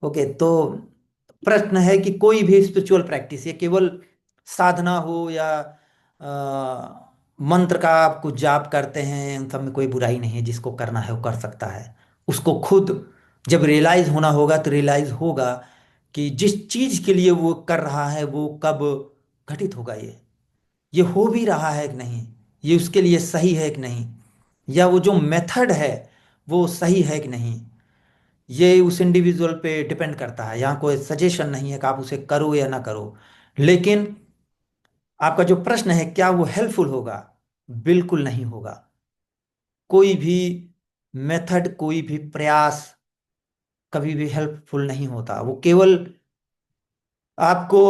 Okay, तो प्रश्न है कि कोई भी स्पिरिचुअल प्रैक्टिस, ये केवल साधना हो या मंत्र का आप कुछ जाप करते हैं, उन सब में कोई बुराई नहीं है। जिसको करना है वो कर सकता है। उसको खुद जब रियलाइज होना होगा तो रियलाइज होगा कि जिस चीज के लिए वो कर रहा है वो कब घटित होगा, ये हो भी रहा है कि नहीं, ये उसके लिए सही है कि नहीं, या वो जो मेथड है वो सही है कि नहीं, ये उस इंडिविजुअल पे डिपेंड करता है। यहाँ कोई सजेशन नहीं है कि आप उसे करो या ना करो। लेकिन आपका जो प्रश्न है क्या वो हेल्पफुल होगा, बिल्कुल नहीं होगा। कोई भी मेथड, कोई भी प्रयास कभी भी हेल्पफुल नहीं होता। वो केवल आपको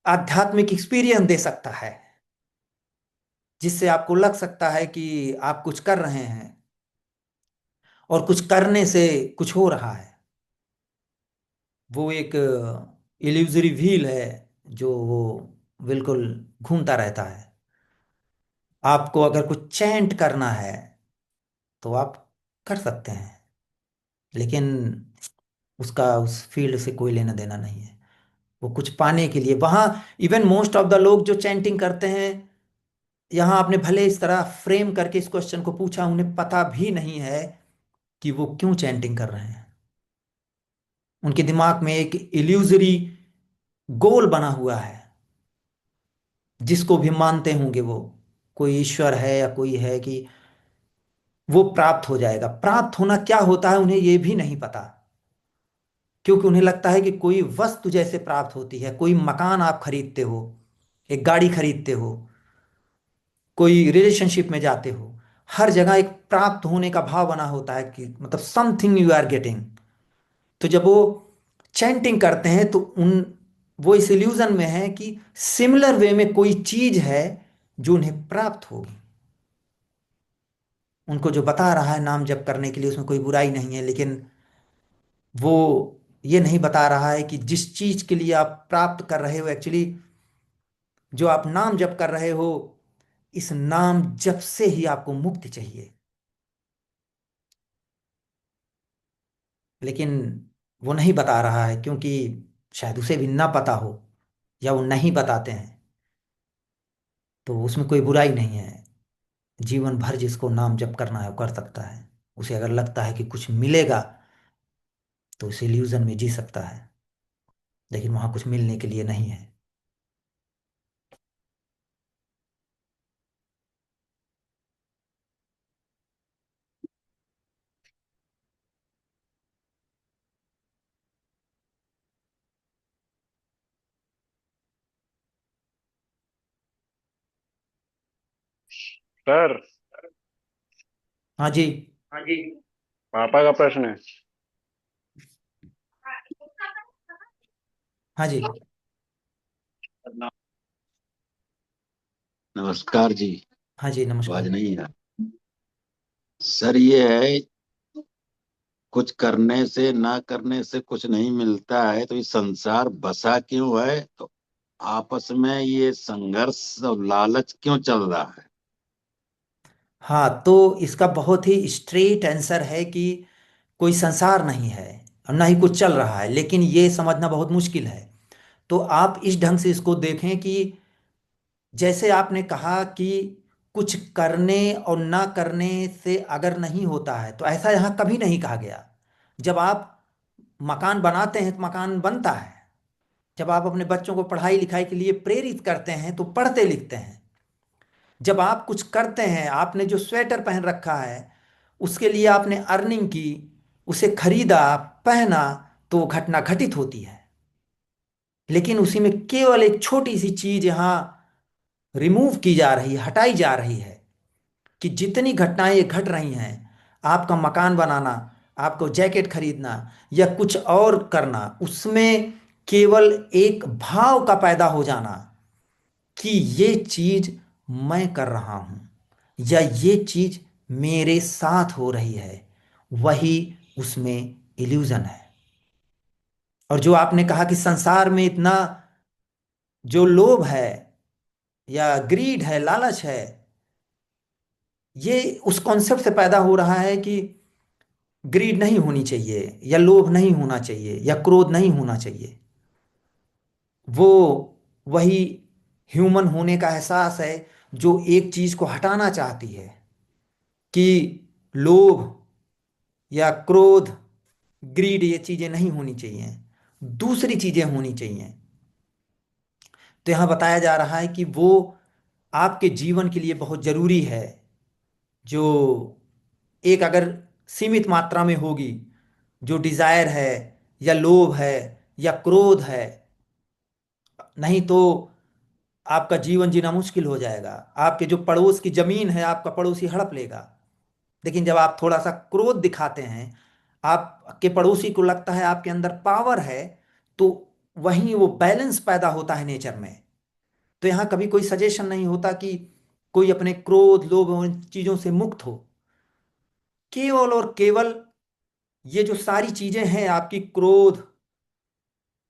आध्यात्मिक एक्सपीरियंस दे सकता है, जिससे आपको लग सकता है कि आप कुछ कर रहे हैं और कुछ करने से कुछ हो रहा है। वो एक इल्यूजरी व्हील है जो वो बिल्कुल घूमता रहता है। आपको अगर कुछ चैंट करना है तो आप कर सकते हैं, लेकिन उसका उस फील्ड से कोई लेना देना नहीं है। वो कुछ पाने के लिए वहाँ, इवन मोस्ट ऑफ द लोग जो चैंटिंग करते हैं, यहाँ आपने भले इस तरह फ्रेम करके इस क्वेश्चन को पूछा, उन्हें पता भी नहीं है कि वो क्यों चैंटिंग कर रहे हैं। उनके दिमाग में एक इल्यूजरी गोल बना हुआ है, जिसको भी मानते होंगे वो, कोई ईश्वर है या कोई है, कि वो प्राप्त हो जाएगा। प्राप्त होना क्या होता है उन्हें ये भी नहीं पता, क्योंकि उन्हें लगता है कि कोई वस्तु जैसे प्राप्त होती है। कोई मकान आप खरीदते हो, एक गाड़ी खरीदते हो, कोई रिलेशनशिप में जाते हो, हर जगह एक प्राप्त होने का भाव बना होता है कि मतलब समथिंग यू आर गेटिंग। तो जब वो चैंटिंग करते हैं तो उन वो इस इल्यूजन में है कि सिमिलर वे में कोई चीज है जो उन्हें प्राप्त होगी। उनको जो बता रहा है नाम जप करने के लिए, उसमें कोई बुराई नहीं है, लेकिन वो ये नहीं बता रहा है कि जिस चीज के लिए आप प्राप्त कर रहे हो, एक्चुअली जो आप नाम जप कर रहे हो, इस नाम जप से ही आपको मुक्ति चाहिए। लेकिन वो नहीं बता रहा है, क्योंकि शायद उसे भी ना पता हो, या वो नहीं बताते हैं। तो उसमें कोई बुराई नहीं है। जीवन भर जिसको नाम जप करना है वो कर सकता है। उसे अगर लगता है कि कुछ मिलेगा तो उस इल्यूजन में जी सकता है, लेकिन वहां कुछ मिलने के लिए नहीं है। सर, हाँ जी। पापा का प्रश्न है। हाँ जी। नमस्कार जी। हाँ जी, आवाज नमस्कार। नहीं है सर। ये है, कुछ करने से ना करने से कुछ नहीं मिलता है, तो ये संसार बसा क्यों है? तो आपस में ये संघर्ष और लालच क्यों चल रहा है? हाँ, तो इसका बहुत ही स्ट्रेट आंसर है कि कोई संसार नहीं है और ना ही कुछ चल रहा है, लेकिन ये समझना बहुत मुश्किल है। तो आप इस ढंग से इसको देखें कि जैसे आपने कहा कि कुछ करने और ना करने से अगर नहीं होता है, तो ऐसा यहाँ कभी नहीं कहा गया। जब आप मकान बनाते हैं तो मकान बनता है। जब आप अपने बच्चों को पढ़ाई लिखाई के लिए प्रेरित करते हैं तो पढ़ते लिखते हैं। जब आप कुछ करते हैं, आपने जो स्वेटर पहन रखा है उसके लिए आपने अर्निंग की, उसे खरीदा, पहना, तो वो घटना घटित होती है। लेकिन उसी में केवल एक छोटी सी चीज यहाँ रिमूव की जा रही है, हटाई जा रही है, कि जितनी घटनाएं ये घट रही हैं, आपका मकान बनाना, आपको जैकेट खरीदना या कुछ और करना, उसमें केवल एक भाव का पैदा हो जाना कि ये चीज मैं कर रहा हूं या ये चीज मेरे साथ हो रही है, वही उसमें इल्यूजन है। और जो आपने कहा कि संसार में इतना जो लोभ है या ग्रीड है, लालच है, ये उस कॉन्सेप्ट से पैदा हो रहा है कि ग्रीड नहीं होनी चाहिए या लोभ नहीं होना चाहिए या क्रोध नहीं होना चाहिए। वो वही ह्यूमन होने का एहसास है जो एक चीज को हटाना चाहती है, कि लोभ या क्रोध, ग्रीड, ये चीजें नहीं होनी चाहिए, दूसरी चीजें होनी चाहिए। तो यहां बताया जा रहा है कि वो आपके जीवन के लिए बहुत जरूरी है, जो एक अगर सीमित मात्रा में होगी, जो डिजायर है या लोभ है या क्रोध है, नहीं तो आपका जीवन जीना मुश्किल हो जाएगा। आपके जो पड़ोस की जमीन है आपका पड़ोसी हड़प लेगा। लेकिन जब आप थोड़ा सा क्रोध दिखाते हैं, आपके पड़ोसी को लगता है आपके अंदर पावर है, तो वहीं वो बैलेंस पैदा होता है नेचर में। तो यहाँ कभी कोई सजेशन नहीं होता कि कोई अपने क्रोध, लोभ और इन चीजों से मुक्त हो। केवल और केवल ये जो सारी चीजें हैं आपकी, क्रोध,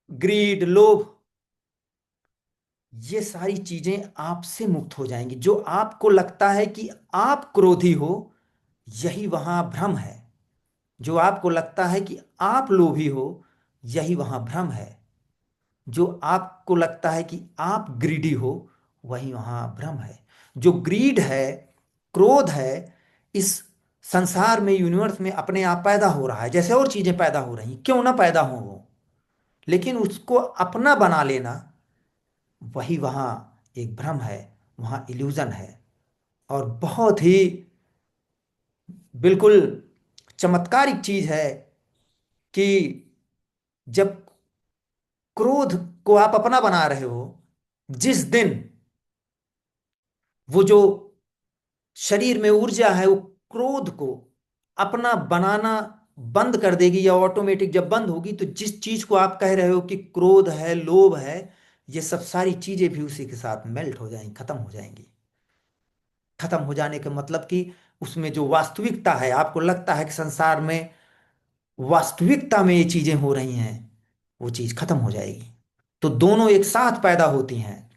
ग्रीड, लोभ, ये सारी चीजें आपसे मुक्त हो जाएंगी। जो आपको लगता है कि आप क्रोधी हो, यही वहां भ्रम है। जो आपको लगता है कि आप लोभी हो, यही वहां भ्रम है। जो आपको लगता है कि आप ग्रीडी हो, वही वहां भ्रम है। जो ग्रीड है, क्रोध है, इस संसार में, यूनिवर्स में अपने आप पैदा हो रहा है, जैसे और चीजें पैदा हो रही, क्यों ना पैदा हो वो, लेकिन उसको अपना बना लेना, वही वहां एक भ्रम है, वहां इल्यूजन है। और बहुत ही बिल्कुल चमत्कारिक चीज है कि जब क्रोध को आप अपना बना रहे हो, जिस दिन वो जो शरीर में ऊर्जा है वो क्रोध को अपना बनाना बंद कर देगी, या ऑटोमेटिक जब बंद होगी, तो जिस चीज को आप कह रहे हो कि क्रोध है, लोभ है, ये सब सारी चीजें भी उसी के साथ मेल्ट हो जाएंगी, खत्म हो जाएंगी। खत्म हो जाने का मतलब कि उसमें जो वास्तविकता है, आपको लगता है कि संसार में वास्तविकता में ये चीजें हो रही हैं, वो चीज खत्म हो जाएगी। तो दोनों एक साथ पैदा होती हैं।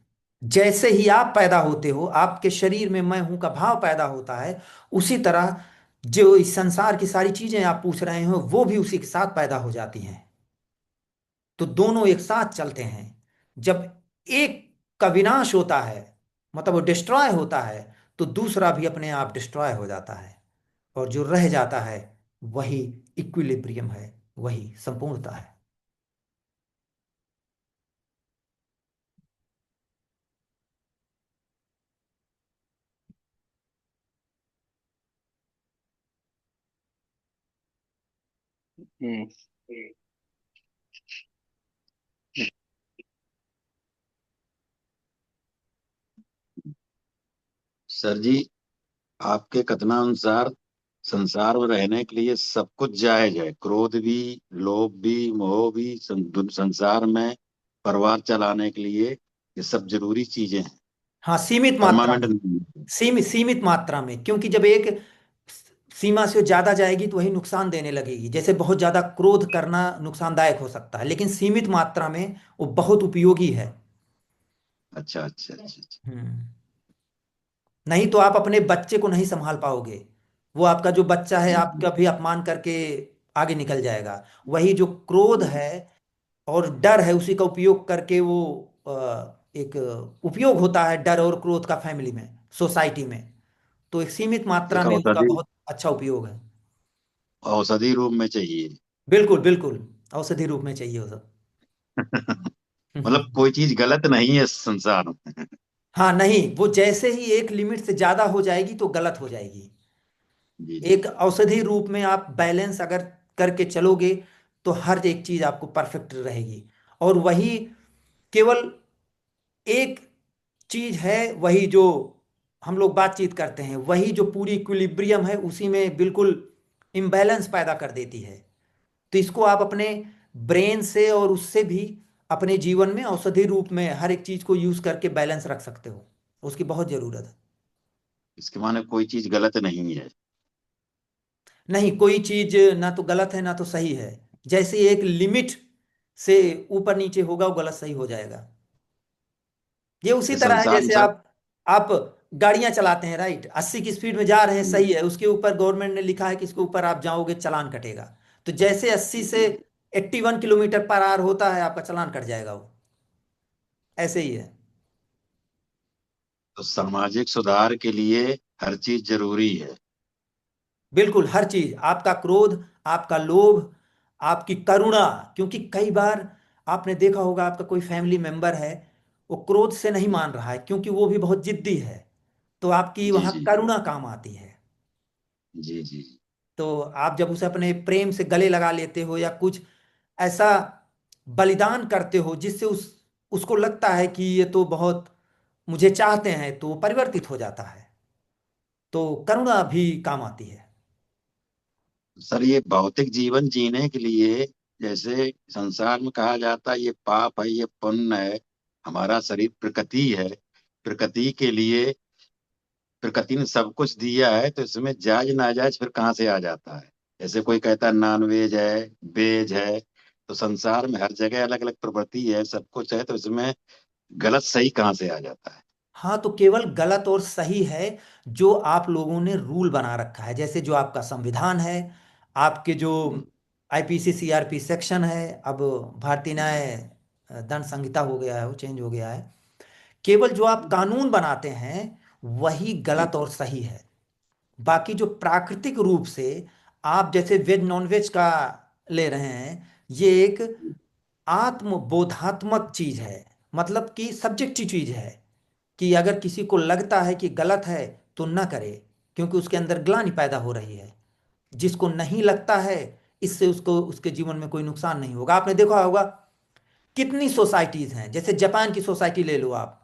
जैसे ही आप पैदा होते हो, आपके शरीर में मैं हूं का भाव पैदा होता है, उसी तरह जो इस संसार की सारी चीजें आप पूछ रहे हो, वो भी उसी के साथ पैदा हो जाती हैं। तो दोनों एक साथ चलते हैं। जब एक का विनाश होता है, मतलब वो डिस्ट्रॉय होता है, तो दूसरा भी अपने आप डिस्ट्रॉय हो जाता है, और जो रह जाता है वही इक्विलिब्रियम है, वही संपूर्णता है। हम्म। सर जी, आपके कथनानुसार संसार में रहने के लिए सब कुछ जायज है, क्रोध भी, लोभ भी, मोह भी, संसार में परिवार चलाने के लिए ये सब जरूरी चीजें हैं, हाँ, सीमित मात्रा परमानेंट में। नहीं है। सीमित मात्रा में, क्योंकि जब एक सीमा से ज्यादा जाएगी तो वही नुकसान देने लगेगी। जैसे बहुत ज्यादा क्रोध करना नुकसानदायक हो सकता है, लेकिन सीमित मात्रा में वो बहुत उपयोगी है। अच्छा अच्छा अच्छा अच्छा। नहीं तो आप अपने बच्चे को नहीं संभाल पाओगे। वो आपका जो बच्चा है जी आपका भी अपमान करके आगे निकल जाएगा। वही जो क्रोध है और डर है उसी का उपयोग करके वो एक उपयोग होता है डर और क्रोध का फैमिली में, सोसाइटी में। तो एक सीमित मात्रा एक में उसका औषधि, बहुत अच्छा उपयोग है। औषधि रूप में चाहिए। बिल्कुल बिल्कुल, औषधि रूप में चाहिए वो सब। मतलब कोई चीज गलत नहीं है इस संसार में। हाँ नहीं, वो जैसे ही एक लिमिट से ज्यादा हो जाएगी तो गलत हो जाएगी। जी जी। एक औषधि रूप में आप बैलेंस अगर करके चलोगे तो हर एक चीज आपको परफेक्ट रहेगी। और वही केवल एक चीज है, वही जो हम लोग बातचीत करते हैं, वही जो पूरी इक्विलिब्रियम है उसी में बिल्कुल इम्बैलेंस पैदा कर देती है। तो इसको आप अपने ब्रेन से और उससे भी अपने जीवन में औषधि रूप में हर एक चीज को यूज करके बैलेंस रख सकते हो। उसकी बहुत जरूरत है। इसके माने कोई चीज गलत नहीं है। नहीं, कोई चीज ना तो गलत है ना तो सही है। जैसे एक लिमिट से ऊपर नीचे होगा वो गलत सही हो जाएगा। ये उसी ये तरह है संसार में जैसे सर। आप गाड़ियां चलाते हैं, राइट? 80 की स्पीड में जा रहे हैं, जी सही है, उसके ऊपर गवर्नमेंट ने लिखा है कि इसके ऊपर आप जाओगे चालान कटेगा। तो जैसे 80 से जी। 81 किलोमीटर पर आवर होता है आपका चालान कट जाएगा वो। ऐसे ही है। तो सामाजिक सुधार के लिए हर चीज जरूरी है। बिल्कुल हर चीज, आपका क्रोध, आपका लोभ, आपकी करुणा। क्योंकि कई बार आपने देखा होगा आपका कोई फैमिली मेंबर है, वो क्रोध से नहीं मान रहा है क्योंकि वो भी बहुत जिद्दी है। तो आपकी जी वहां जी करुणा काम आती है। जी जी। तो आप जब उसे अपने प्रेम से गले लगा लेते हो या कुछ ऐसा बलिदान करते हो जिससे उसको लगता है कि ये तो बहुत मुझे चाहते हैं, तो वो परिवर्तित हो जाता है। तो करुणा भी काम आती है। सर ये भौतिक जीवन जीने के लिए, जैसे संसार में कहा जाता है ये पाप है ये पुण्य है, हमारा शरीर प्रकृति है, प्रकृति के लिए प्रकृति ने सब कुछ दिया है, तो इसमें जायज नाजायज फिर कहाँ से आ जाता है? जैसे कोई कहता है नॉन वेज है, वेज है, तो संसार में हर जगह अलग अलग प्रवृत्ति है, सब कुछ है, तो इसमें गलत सही कहाँ से आ जाता है? हाँ, तो केवल गलत और सही है जो आप लोगों ने रूल बना रखा है। जैसे जो आपका संविधान है, आपके जो जी आईपीसी सीआरपी सेक्शन है, अब भारतीय जी न्याय दंड संहिता हो गया है, वो चेंज हो गया है। केवल जो आप कानून बनाते हैं वही जी गलत और सही है। बाकी जो प्राकृतिक रूप से आप जैसे वेज नॉन वेज का ले रहे हैं, ये एक आत्मबोधात्मक चीज है। मतलब कि सब्जेक्टिव चीज है कि अगर किसी को लगता है कि गलत है तो ना करे, क्योंकि उसके अंदर ग्लानि पैदा हो रही है। जिसको नहीं लगता है, इससे उसको उसके जीवन में कोई नुकसान नहीं होगा। आपने देखा होगा कितनी सोसाइटीज हैं, जैसे जापान की सोसाइटी ले लो आप।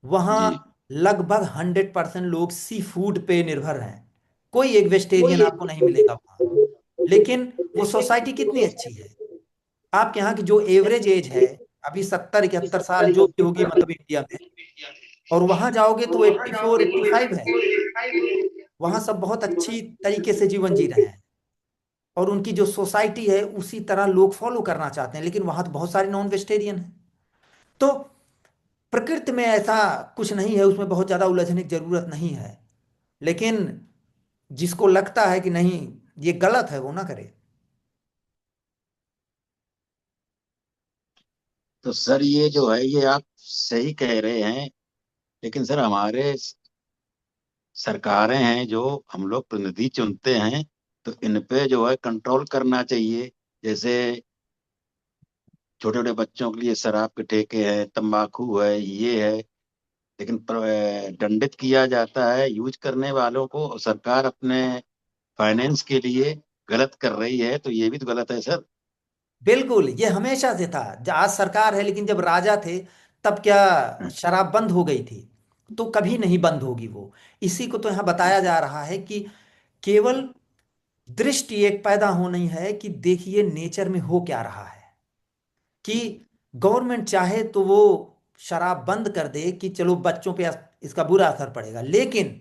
वहाँ जी। लगभग 100% लोग सी फूड पे निर्भर हैं। कोई एक वेजिटेरियन आपको नहीं मिलेगा वहाँ। लेकिन वो सोसाइटी कितनी अच्छी है। आपके यहाँ की जो एवरेज एज है अभी 70 71 साल जो भी होगी, मतलब इंडिया में, और वहां जाओगे तो 84 85 है। वहां सब बहुत अच्छी तरीके से जीवन जी रहे हैं। और उनकी जो सोसाइटी है उसी तरह लोग फॉलो करना चाहते हैं। लेकिन वहां तो बहुत सारे नॉन वेजिटेरियन हैं। तो प्रकृति में ऐसा कुछ नहीं है, उसमें बहुत ज्यादा उलझने की जरूरत नहीं है। लेकिन जिसको लगता है कि नहीं ये गलत है वो ना करे। तो सर ये जो है ये आप सही कह रहे हैं, लेकिन सर हमारे सरकारें हैं जो हम लोग प्रतिनिधि चुनते हैं, तो इन पे जो है कंट्रोल करना चाहिए। जैसे छोटे छोटे बच्चों के लिए शराब के ठेके हैं, तंबाकू है, ये है, लेकिन दंडित किया जाता है यूज करने वालों को, और सरकार अपने फाइनेंस के लिए गलत कर रही है, तो ये भी तो गलत है सर। बिल्कुल, ये हमेशा से था। आज सरकार है लेकिन जब राजा थे तब क्या शराब बंद हो गई थी? तो कभी नहीं बंद होगी वो। इसी को तो यहाँ बताया जा रहा है कि केवल दृष्टि एक पैदा होनी है कि देखिए नेचर में हो क्या रहा है। कि गवर्नमेंट चाहे तो वो शराब बंद कर दे कि चलो बच्चों पे इसका बुरा असर पड़ेगा, लेकिन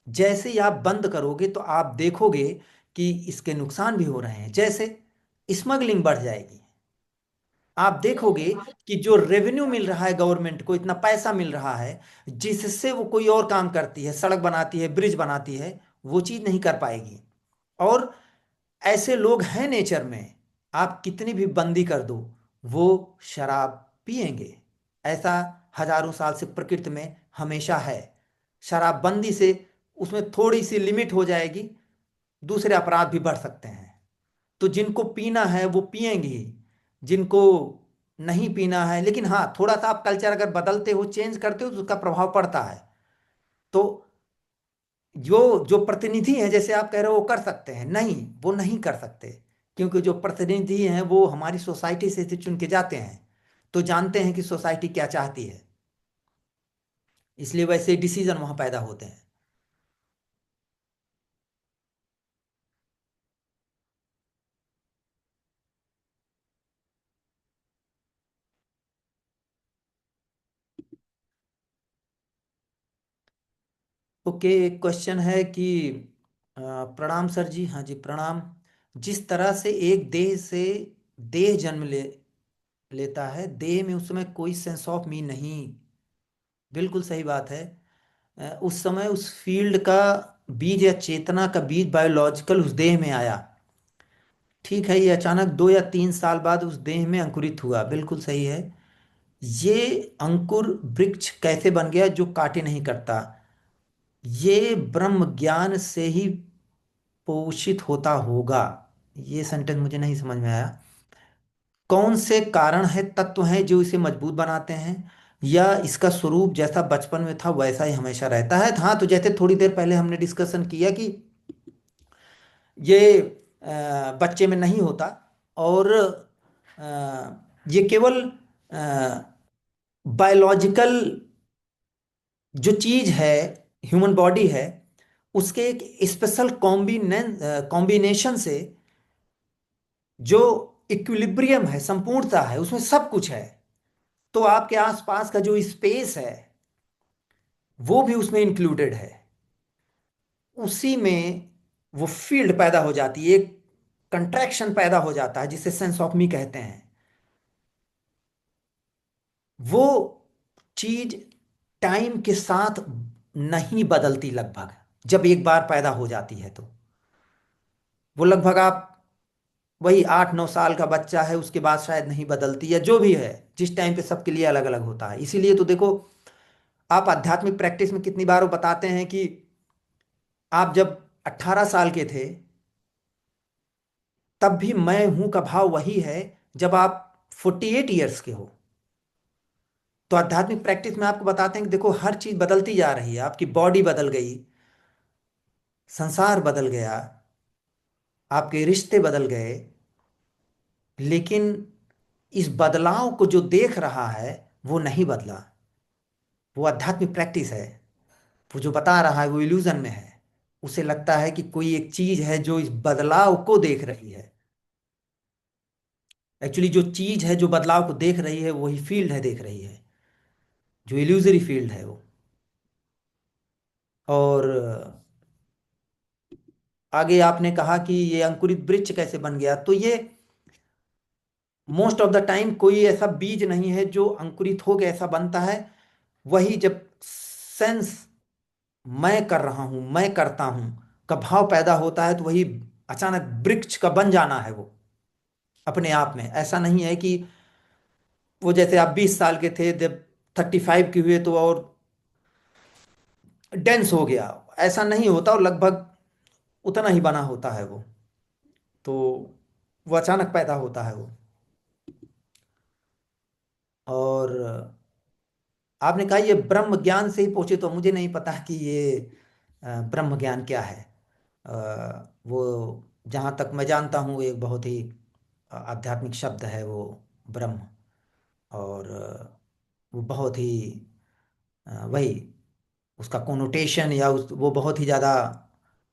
जैसे ही आप बंद करोगे तो आप देखोगे कि इसके नुकसान भी हो रहे हैं। जैसे स्मगलिंग बढ़ जाएगी। आप देखोगे कि जो रेवेन्यू मिल रहा है गवर्नमेंट को, इतना पैसा मिल रहा है जिससे वो कोई और काम करती है, सड़क बनाती है, ब्रिज बनाती है, वो चीज नहीं कर पाएगी। और ऐसे लोग हैं नेचर में, आप कितनी भी बंदी कर दो वो शराब पिएंगे। ऐसा हजारों साल से प्रकृति में हमेशा है। शराबबंदी से उसमें थोड़ी सी लिमिट हो जाएगी, दूसरे अपराध भी बढ़ सकते हैं। तो जिनको पीना है वो पिएंगे ही, जिनको नहीं पीना है, लेकिन हाँ थोड़ा सा आप कल्चर अगर बदलते हो, चेंज करते हो, तो उसका प्रभाव पड़ता है। तो जो जो प्रतिनिधि हैं, जैसे आप कह रहे हो वो कर सकते हैं, नहीं वो नहीं कर सकते, क्योंकि जो प्रतिनिधि हैं वो हमारी सोसाइटी से चुन के जाते हैं, तो जानते हैं कि सोसाइटी क्या चाहती है, इसलिए वैसे डिसीजन वहां पैदा होते हैं। ओके, एक क्वेश्चन है कि प्रणाम सर जी। हाँ जी प्रणाम। जिस तरह से एक देह से देह जन्म लेता है, देह में उस समय कोई सेंस ऑफ मी नहीं। बिल्कुल सही बात है। उस समय उस फील्ड का बीज या चेतना का बीज बायोलॉजिकल उस देह में आया। ठीक है, ये अचानक 2 या 3 साल बाद उस देह में अंकुरित हुआ, बिल्कुल सही है। ये अंकुर वृक्ष कैसे बन गया जो काटे नहीं करता? ये ब्रह्म ज्ञान से ही पोषित होता होगा। ये सेंटेंस मुझे नहीं समझ में आया। कौन से कारण है, तत्व हैं जो इसे मजबूत बनाते हैं, या इसका स्वरूप जैसा बचपन में था वैसा ही हमेशा रहता है? हाँ, तो जैसे थोड़ी देर पहले हमने डिस्कशन किया कि ये बच्चे में नहीं होता, और ये केवल बायोलॉजिकल जो चीज है, ह्यूमन बॉडी है, उसके एक स्पेशल कॉम्बिनेशन से जो इक्विलिब्रियम है, संपूर्णता है, उसमें सब कुछ है। तो आपके आसपास का जो स्पेस है वो भी उसमें इंक्लूडेड है। उसी में वो फील्ड पैदा हो जाती है, एक कंट्रैक्शन पैदा हो जाता है जिसे सेंस ऑफ मी कहते हैं। वो चीज टाइम के साथ नहीं बदलती लगभग, जब एक बार पैदा हो जाती है तो वो लगभग आप वही 8 9 साल का बच्चा है, उसके बाद शायद नहीं बदलती, या जो भी है, जिस टाइम पे सबके लिए अलग अलग होता है। इसीलिए तो देखो, आप आध्यात्मिक प्रैक्टिस में कितनी बार वो बताते हैं कि आप जब 18 साल के थे तब भी मैं हूं का भाव वही है जब आप 48 ईयर्स के हो। तो आध्यात्मिक प्रैक्टिस में आपको बताते हैं कि देखो हर चीज बदलती जा रही है, आपकी बॉडी बदल गई, संसार बदल गया, आपके रिश्ते बदल गए, लेकिन इस बदलाव को जो देख रहा है वो नहीं बदला। वो आध्यात्मिक प्रैक्टिस है। वो जो बता रहा है वो इल्यूजन में है। उसे लगता है कि कोई एक चीज है जो इस बदलाव को देख रही है। एक्चुअली जो चीज है जो बदलाव को देख रही है वही फील्ड है, देख रही है, जो इल्यूजरी फील्ड है वो। और आगे आपने कहा कि ये अंकुरित वृक्ष कैसे बन गया, तो ये मोस्ट ऑफ द टाइम कोई ऐसा बीज नहीं है जो अंकुरित हो गया, ऐसा बनता है वही जब सेंस मैं कर रहा हूं, मैं करता हूं का भाव पैदा होता है, तो वही अचानक वृक्ष का बन जाना है वो अपने आप में। ऐसा नहीं है कि वो जैसे आप 20 साल के थे जब 35 के हुए तो और डेंस हो गया, ऐसा नहीं होता, और लगभग उतना ही बना होता है वो। तो वो अचानक पैदा होता है वो। और आपने कहा ये ब्रह्म ज्ञान से ही पहुंचे, तो मुझे नहीं पता कि ये ब्रह्म ज्ञान क्या है। वो जहाँ तक मैं जानता हूँ एक बहुत ही आध्यात्मिक शब्द है वो, ब्रह्म। और वो बहुत ही वही उसका कोनोटेशन या वो बहुत ही ज़्यादा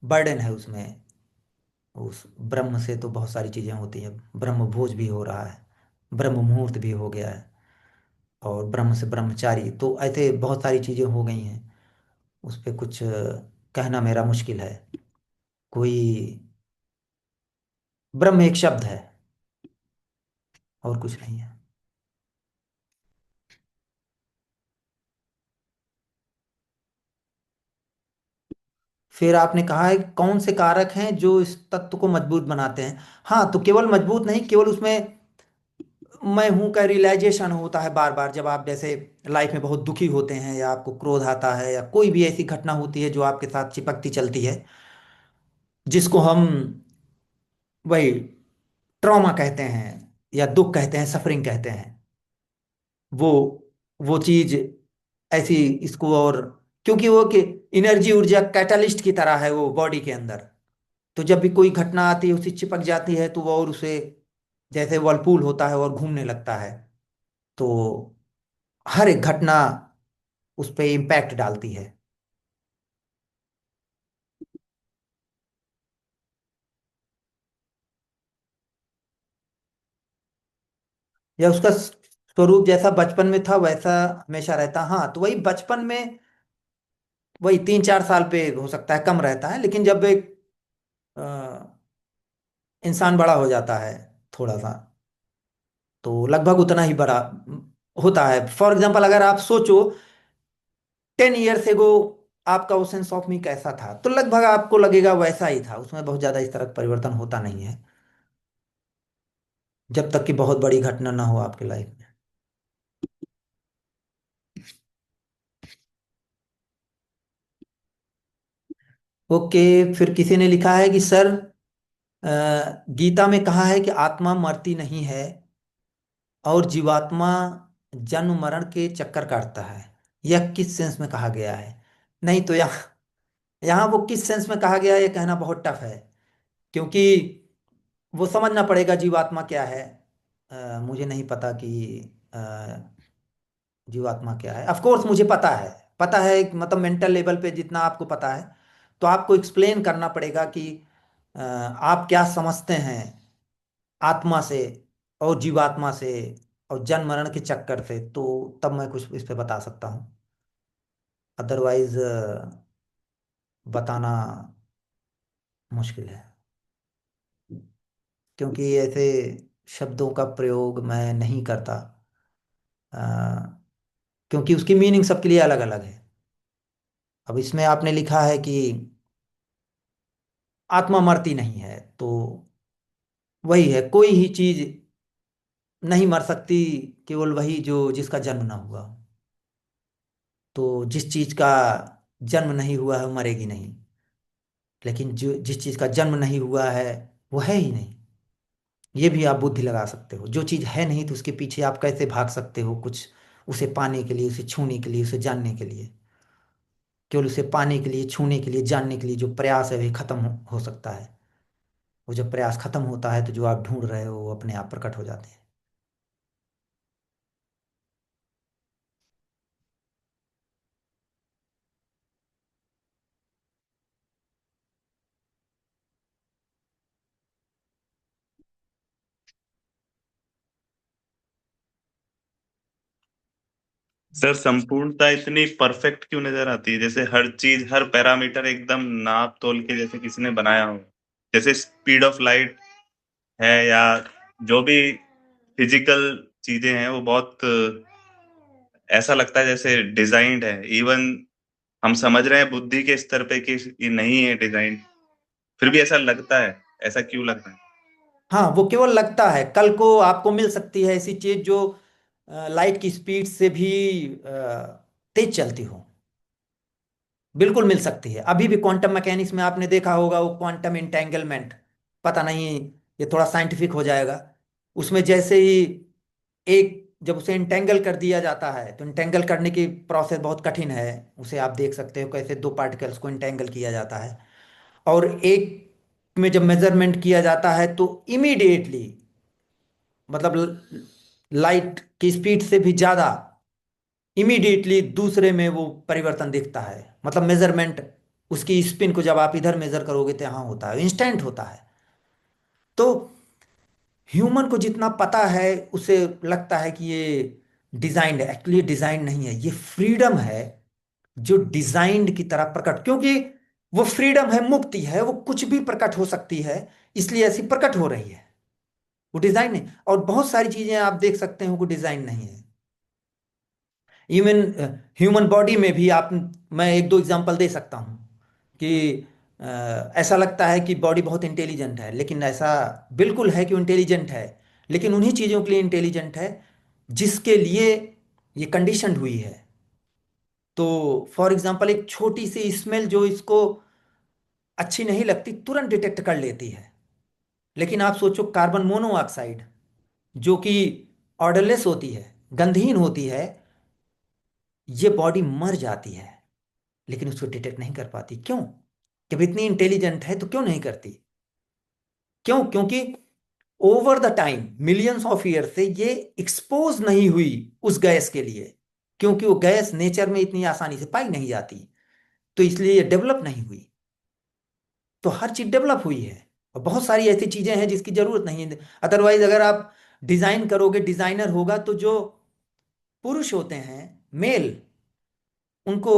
बर्डन है उसमें। उस ब्रह्म से तो बहुत सारी चीज़ें होती हैं, ब्रह्म भोज भी हो रहा है, ब्रह्म मुहूर्त भी हो गया है, और ब्रह्म से ब्रह्मचारी, तो ऐसे बहुत सारी चीज़ें हो गई हैं। उस पर कुछ कहना मेरा मुश्किल है। कोई ब्रह्म एक शब्द है और कुछ नहीं है। फिर आपने कहा है कि कौन से कारक हैं जो इस तत्व को मजबूत बनाते हैं। हाँ, तो केवल मजबूत नहीं, केवल उसमें मैं हूं का रियलाइजेशन होता है बार बार, जब आप जैसे लाइफ में बहुत दुखी होते हैं या आपको क्रोध आता है या कोई भी ऐसी घटना होती है जो आपके साथ चिपकती चलती है, जिसको हम वही ट्रॉमा कहते हैं या दुख कहते हैं, सफरिंग कहते हैं। वो वो चीज ऐसी इसको, और क्योंकि वो कि एनर्जी ऊर्जा कैटलिस्ट की तरह है वो बॉडी के अंदर, तो जब भी कोई घटना आती है उसे चिपक जाती है तो वो और उसे जैसे वर्लपूल होता है और घूमने लगता है। तो हर एक घटना उस पर इम्पैक्ट डालती है। या उसका स्वरूप जैसा बचपन में था वैसा हमेशा रहता। हाँ, तो वही बचपन में वही 3-4 साल पे हो सकता है कम रहता है, लेकिन जब एक अ, इंसान बड़ा हो जाता है थोड़ा सा, तो लगभग उतना ही बड़ा होता है। फॉर एग्जाम्पल, अगर आप सोचो 10 ईयर्स एगो आपका वो सेंस ऑफ मी कैसा था, तो लगभग आपको लगेगा वैसा ही था, उसमें बहुत ज्यादा इस तरह का परिवर्तन होता नहीं है, जब तक कि बहुत बड़ी घटना ना हो आपके लाइफ में। ओके, फिर किसी ने लिखा है कि सर, गीता में कहा है कि आत्मा मरती नहीं है और जीवात्मा जन्म मरण के चक्कर काटता है। यह किस सेंस में कहा गया है? नहीं तो यहाँ यहाँ वो किस सेंस में कहा गया है ये कहना बहुत टफ है, क्योंकि वो समझना पड़ेगा जीवात्मा क्या है। मुझे नहीं पता कि अ, जीवात्मा क्या है। ऑफ कोर्स मुझे पता है, पता है मतलब मेंटल लेवल पे जितना आपको पता है, तो आपको एक्सप्लेन करना पड़ेगा कि आप क्या समझते हैं आत्मा से और जीवात्मा से और जन्म मरण के चक्कर से, तो तब मैं कुछ इस पे बता सकता हूँ। अदरवाइज बताना मुश्किल है, क्योंकि ऐसे शब्दों का प्रयोग मैं नहीं करता, अ, क्योंकि उसकी मीनिंग सबके लिए अलग अलग है। अब इसमें आपने लिखा है कि आत्मा मरती नहीं है, तो वही है, कोई ही चीज नहीं मर सकती, केवल वही जो जिसका जन्म ना हुआ हो। तो जिस चीज का जन्म नहीं हुआ है वो मरेगी नहीं, लेकिन जो जिस चीज का जन्म नहीं हुआ है वो है ही नहीं। ये भी आप बुद्धि लगा सकते हो, जो चीज है नहीं तो उसके पीछे आप कैसे भाग सकते हो कुछ उसे पाने के लिए, उसे छूने के लिए, उसे जानने के लिए। केवल उसे पाने के लिए, छूने के लिए, जानने के लिए जो प्रयास है वही खत्म हो सकता है। वो जब प्रयास खत्म होता है तो जो आप ढूंढ रहे हो वो अपने आप प्रकट हो जाते हैं। सर, संपूर्णता इतनी परफेक्ट क्यों नजर आती है? जैसे हर चीज, हर पैरामीटर एकदम नाप तोल के जैसे किसी ने बनाया हो। जैसे स्पीड ऑफ लाइट है, या जो भी फिजिकल चीजें हैं वो बहुत ऐसा लगता है जैसे डिजाइन्ड है। इवन हम समझ रहे हैं बुद्धि के स्तर पे कि ये नहीं है डिजाइन, फिर भी ऐसा लगता है। ऐसा क्यों लगता है? हाँ, वो केवल लगता है। कल को आपको मिल सकती है ऐसी चीज जो लाइट की स्पीड से भी तेज चलती हो। बिल्कुल मिल सकती है। अभी भी क्वांटम मैकेनिक्स में आपने देखा होगा वो क्वांटम इंटेंगलमेंट, पता नहीं, ये थोड़ा साइंटिफिक हो जाएगा। उसमें जैसे ही एक जब उसे इंटेंगल कर दिया जाता है, तो इंटेंगल करने की प्रोसेस बहुत कठिन है। उसे आप देख सकते हो कैसे दो पार्टिकल्स को इंटेंगल किया जाता है, और एक में जब मेजरमेंट किया जाता है तो इमीडिएटली, मतलब लाइट की स्पीड से भी ज्यादा इमीडिएटली दूसरे में वो परिवर्तन दिखता है। मतलब मेजरमेंट, उसकी स्पिन को जब आप इधर मेजर करोगे तो यहाँ होता है, इंस्टेंट होता है। तो ह्यूमन को जितना पता है उसे लगता है कि ये डिजाइंड है। एक्चुअली डिजाइन नहीं है, ये फ्रीडम है जो डिजाइंड की तरह प्रकट, क्योंकि वो फ्रीडम है, मुक्ति है, वो कुछ भी प्रकट हो सकती है, इसलिए ऐसी प्रकट हो रही है। वो डिजाइन नहीं। और बहुत सारी चीजें आप देख सकते हो वो डिजाइन नहीं है। इवन ह्यूमन बॉडी में भी आप, मैं एक दो एग्जांपल दे सकता हूँ। कि अ, ऐसा लगता है कि बॉडी बहुत इंटेलिजेंट है, लेकिन ऐसा बिल्कुल है कि वो इंटेलिजेंट है, लेकिन उन्हीं चीज़ों के लिए इंटेलिजेंट है जिसके लिए ये कंडीशनड हुई है। तो फॉर एग्जांपल एक छोटी सी स्मेल जो इसको अच्छी नहीं लगती तुरंत डिटेक्ट कर लेती है। लेकिन आप सोचो कार्बन मोनोऑक्साइड जो कि ऑर्डरलेस होती है, गंधहीन होती है, ये बॉडी मर जाती है लेकिन उसको डिटेक्ट नहीं कर पाती। क्यों? जब इतनी इंटेलिजेंट है तो क्यों नहीं करती? क्यों? क्योंकि over the time millions of year से ये एक्सपोज नहीं हुई उस गैस के लिए, क्योंकि वो गैस नेचर में इतनी आसानी से पाई नहीं जाती, तो इसलिए ये डेवलप नहीं हुई। तो हर चीज डेवलप हुई है, और बहुत सारी ऐसी चीजें हैं जिसकी जरूरत नहीं है। अदरवाइज अगर आप डिजाइन करोगे, डिजाइनर होगा, तो जो पुरुष होते हैं, मेल, उनको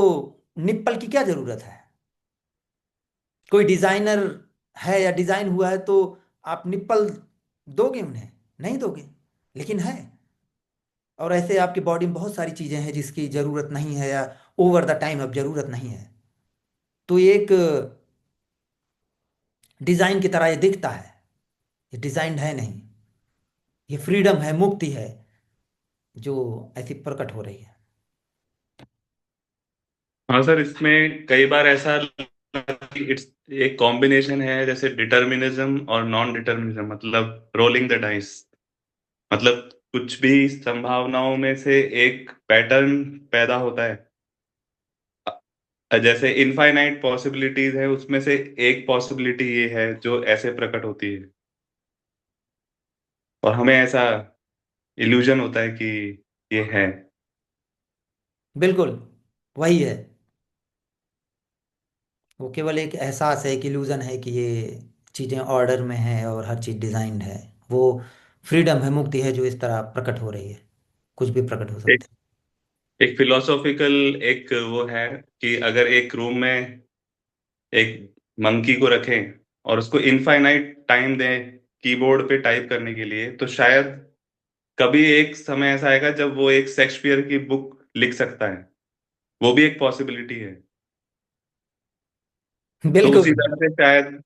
निप्पल की क्या जरूरत है? कोई डिजाइनर है या डिजाइन हुआ है तो आप निप्पल दोगे उन्हें? नहीं दोगे। लेकिन है। और ऐसे आपकी बॉडी में बहुत सारी चीजें हैं जिसकी जरूरत नहीं है, या ओवर द टाइम अब जरूरत नहीं है। तो ये एक डिजाइन की तरह ये दिखता है, ये डिजाइन है नहीं, ये फ्रीडम है, मुक्ति है, जो ऐसी प्रकट हो रही है। हाँ सर, इसमें कई बार ऐसा लगा कि इट्स एक कॉम्बिनेशन है, जैसे डिटर्मिनिज्म और नॉन डिटर्मिनिज्म, मतलब रोलिंग द डाइस। मतलब कुछ भी संभावनाओं में से एक पैटर्न पैदा होता है। जैसे इनफाइनाइट पॉसिबिलिटीज है, उसमें से एक पॉसिबिलिटी ये है जो ऐसे प्रकट होती है, और हमें ऐसा इल्यूजन होता है कि ये है। बिल्कुल वही है। वो केवल एक एहसास है, एक इल्यूजन है कि ये चीजें ऑर्डर में है और हर चीज डिजाइंड है। वो फ्रीडम है, मुक्ति है, जो इस तरह प्रकट हो रही है। कुछ भी प्रकट हो एक सकता एक फिलोसॉफिकल एक वो है कि अगर एक रूम में एक मंकी को रखें और उसको इनफाइनाइट टाइम दें कीबोर्ड पे टाइप करने के लिए, तो शायद कभी एक समय ऐसा आएगा जब वो एक शेक्सपियर की बुक लिख सकता है। वो भी एक पॉसिबिलिटी है। है। तो बिल्कुल। उसी तरह से शायद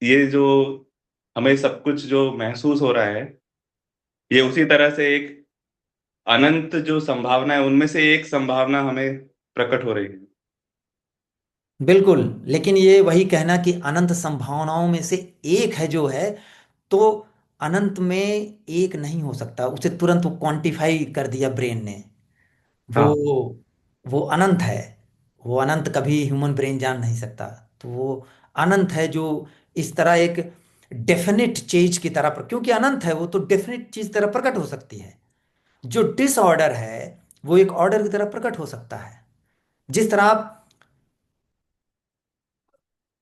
ये जो हमें सब कुछ जो महसूस हो रहा है, ये उसी तरह से एक अनंत जो संभावना है उनमें से एक संभावना हमें प्रकट हो रही है। बिल्कुल। लेकिन ये वही कहना कि अनंत संभावनाओं में से एक है जो है, तो अनंत में एक नहीं हो सकता, उसे तुरंत वो क्वांटिफाई कर दिया ब्रेन ने। वो हाँ, वो अनंत है। वो अनंत कभी ह्यूमन ब्रेन जान नहीं सकता। तो वो अनंत है जो इस तरह एक डेफिनेट चीज की तरह क्योंकि अनंत है वो, तो डेफिनेट चीज तरह प्रकट हो सकती है। जो डिसऑर्डर है वो एक ऑर्डर की तरह प्रकट हो सकता है। जिस तरह आप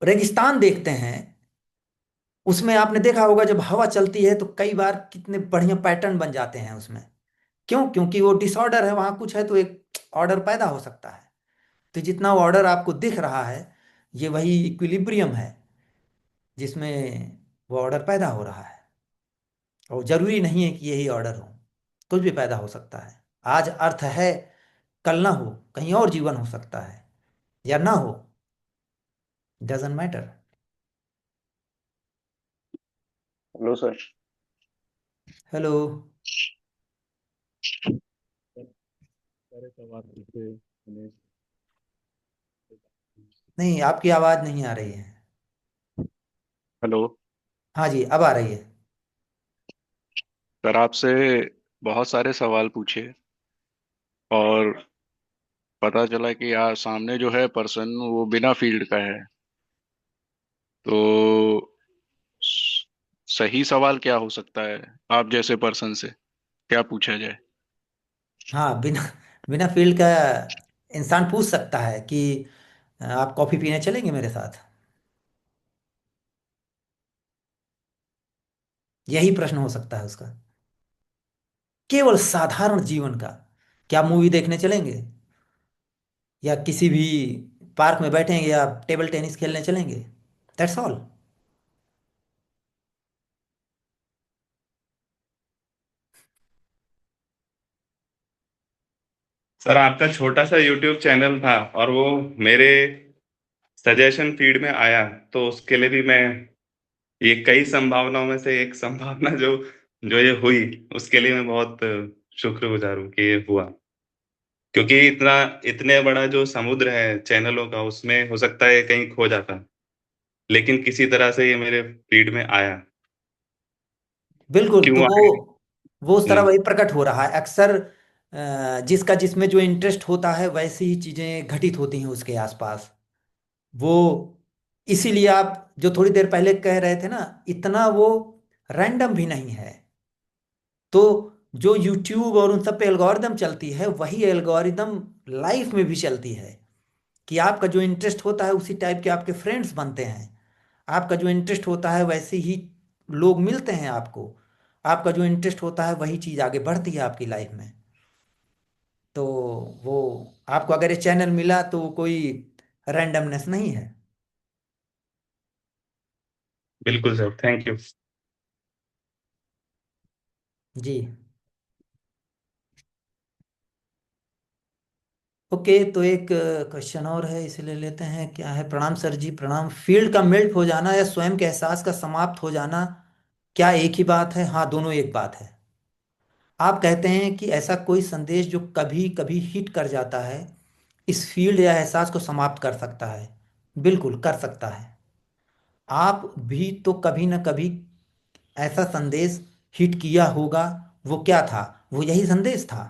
रेगिस्तान देखते हैं, उसमें आपने देखा होगा जब हवा चलती है तो कई बार कितने बढ़िया पैटर्न बन जाते हैं उसमें। क्यों? क्योंकि वो डिसऑर्डर है, वहां कुछ है तो एक ऑर्डर पैदा हो सकता है। तो जितना ऑर्डर आपको दिख रहा है, ये वही इक्विलिब्रियम है जिसमें वो ऑर्डर पैदा हो रहा है। और जरूरी नहीं है कि यही ऑर्डर हो, कुछ भी पैदा हो सकता है। आज अर्थ है, कल ना हो, कहीं और जीवन हो सकता है या ना हो, doesn't matter. Hello sir. Hello. सारे सवाल पूछे मैंने। नहीं, आपकी आवाज नहीं आ रही है। हेलो हाँ जी, अब आ रही है। सर, आपसे बहुत सारे सवाल पूछे और पता चला कि यार सामने जो है पर्सन वो बिना फील्ड का है। तो स- सही सवाल क्या हो सकता है आप जैसे पर्सन से, क्या पूछा जाए? हाँ, बिना बिना फील्ड का इंसान पूछ सकता है कि आप कॉफी पीने चलेंगे मेरे साथ? यही प्रश्न हो सकता है उसका, केवल साधारण जीवन का। क्या मूवी देखने चलेंगे, या किसी भी पार्क में बैठेंगे, या टेबल टेनिस खेलने चलेंगे? That's all. सर आपका छोटा सा यूट्यूब चैनल था और वो मेरे सजेशन फीड में आया, तो उसके लिए भी मैं, ये कई संभावनाओं में से एक संभावना जो जो ये हुई, उसके लिए मैं बहुत शुक्रगुजार हूँ कि ये हुआ। क्योंकि इतना, इतने बड़ा जो समुद्र है चैनलों का, उसमें हो सकता है ये कहीं खो जाता, लेकिन किसी तरह से ये मेरे फीड में आया। बिल्कुल। तो क्यों आया? वो उस तरह हम्म। वही प्रकट हो रहा है अक्सर। जिसका जिसमें जो इंटरेस्ट होता है वैसी ही चीजें घटित होती हैं उसके आसपास। वो इसीलिए आप जो थोड़ी देर पहले कह रहे थे ना, इतना वो रैंडम भी नहीं है। तो जो यूट्यूब और उन सब पे एल्गोरिदम चलती है, वही एल्गोरिदम लाइफ में भी चलती है। कि आपका जो इंटरेस्ट होता है उसी टाइप के आपके फ्रेंड्स बनते हैं। आपका जो इंटरेस्ट होता है वैसे ही लोग मिलते हैं आपको। आपका जो इंटरेस्ट होता है वही चीज़ आगे बढ़ती है आपकी लाइफ में। तो वो आपको अगर ये चैनल मिला तो वो कोई रैंडमनेस नहीं है। बिल्कुल सर, थैंक यू। जी। ओके, तो एक क्वेश्चन और है, इसे ले लेते हैं। क्या है? प्रणाम सर जी, प्रणाम। फील्ड का मेल्ट हो जाना या स्वयं के एहसास का समाप्त हो जाना, क्या एक ही बात है? हाँ, दोनों एक बात है। आप कहते हैं कि ऐसा कोई संदेश जो कभी कभी हिट कर जाता है इस फील्ड या एहसास को समाप्त कर सकता है। बिल्कुल कर सकता है। आप भी तो कभी ना कभी ऐसा संदेश हिट किया होगा। वो क्या था? वो यही संदेश था।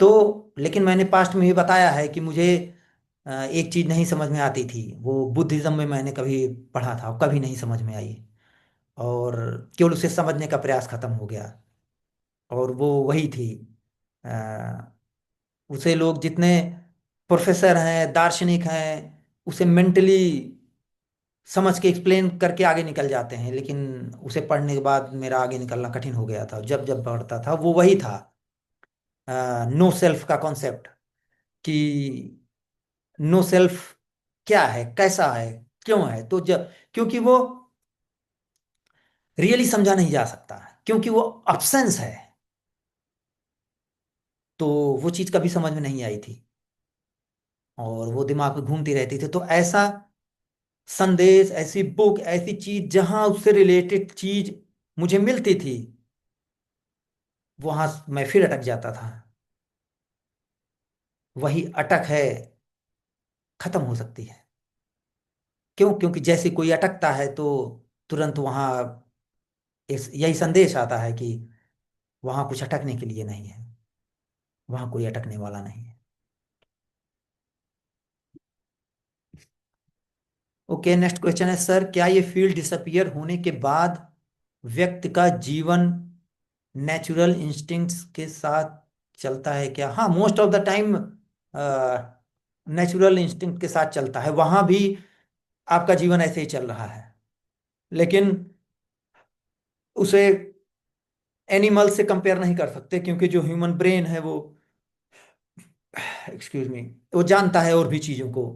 तो लेकिन मैंने पास्ट में भी बताया है कि मुझे एक चीज नहीं समझ में आती थी। वो बुद्धिज्म में मैंने कभी पढ़ा था, कभी नहीं समझ में आई। और केवल उसे समझने का प्रयास खत्म हो गया। और वो वही थी। उसे लोग जितने प्रोफेसर हैं, दार्शनिक हैं, उसे मेंटली समझ के एक्सप्लेन करके आगे निकल जाते हैं। लेकिन उसे पढ़ने के बाद मेरा आगे निकलना कठिन हो गया था। जब जब पढ़ता था वो वही था। नो सेल्फ का कॉन्सेप्ट, कि नो सेल्फ क्या है, कैसा है, क्यों है। तो जब, क्योंकि वो रियली समझा नहीं जा सकता, क्योंकि वो अब्सेंस है। तो वो चीज कभी समझ में नहीं आई थी और वो दिमाग में घूमती रहती थी। तो ऐसा संदेश, ऐसी बुक, ऐसी चीज जहां उससे रिलेटेड चीज मुझे मिलती थी, वहां मैं फिर अटक जाता था। वही अटक है, खत्म हो सकती है। क्यों? क्योंकि जैसे कोई अटकता है तो तुरंत वहां इस यही संदेश आता है कि वहां कुछ अटकने के लिए नहीं है, वहां कोई अटकने वाला नहीं है। ओके, नेक्स्ट क्वेश्चन है सर, क्या ये फील्ड डिसअपियर होने के बाद व्यक्ति का जीवन नेचुरल इंस्टिंक्ट्स के साथ चलता है क्या? हाँ, most of the time natural instinct के साथ चलता है। वहां भी आपका जीवन ऐसे ही चल रहा है। लेकिन उसे एनिमल से कंपेयर नहीं कर सकते, क्योंकि जो ह्यूमन ब्रेन है वो, एक्सक्यूज मी, वो जानता है और भी चीज़ों को,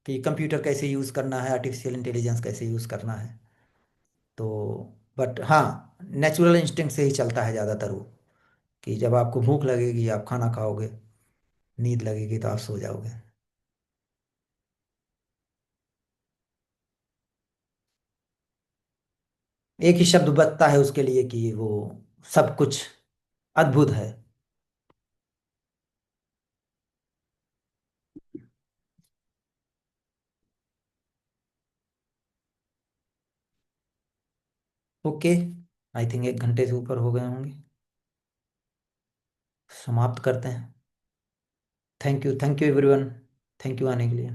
कि कंप्यूटर कैसे यूज़ करना है, आर्टिफिशियल इंटेलिजेंस कैसे यूज़ करना है। तो बट हाँ, नेचुरल इंस्टिंक्ट से ही चलता है ज़्यादातर वो। कि जब आपको भूख लगेगी आप खाना खाओगे, नींद लगेगी तो आप सो जाओगे। एक ही शब्द बचता है उसके लिए कि वो सब कुछ अद्भुत है। ओके, आई थिंक 1 घंटे से ऊपर हो गए होंगे। समाप्त करते हैं। Thank you everyone. Thank you आने के लिए।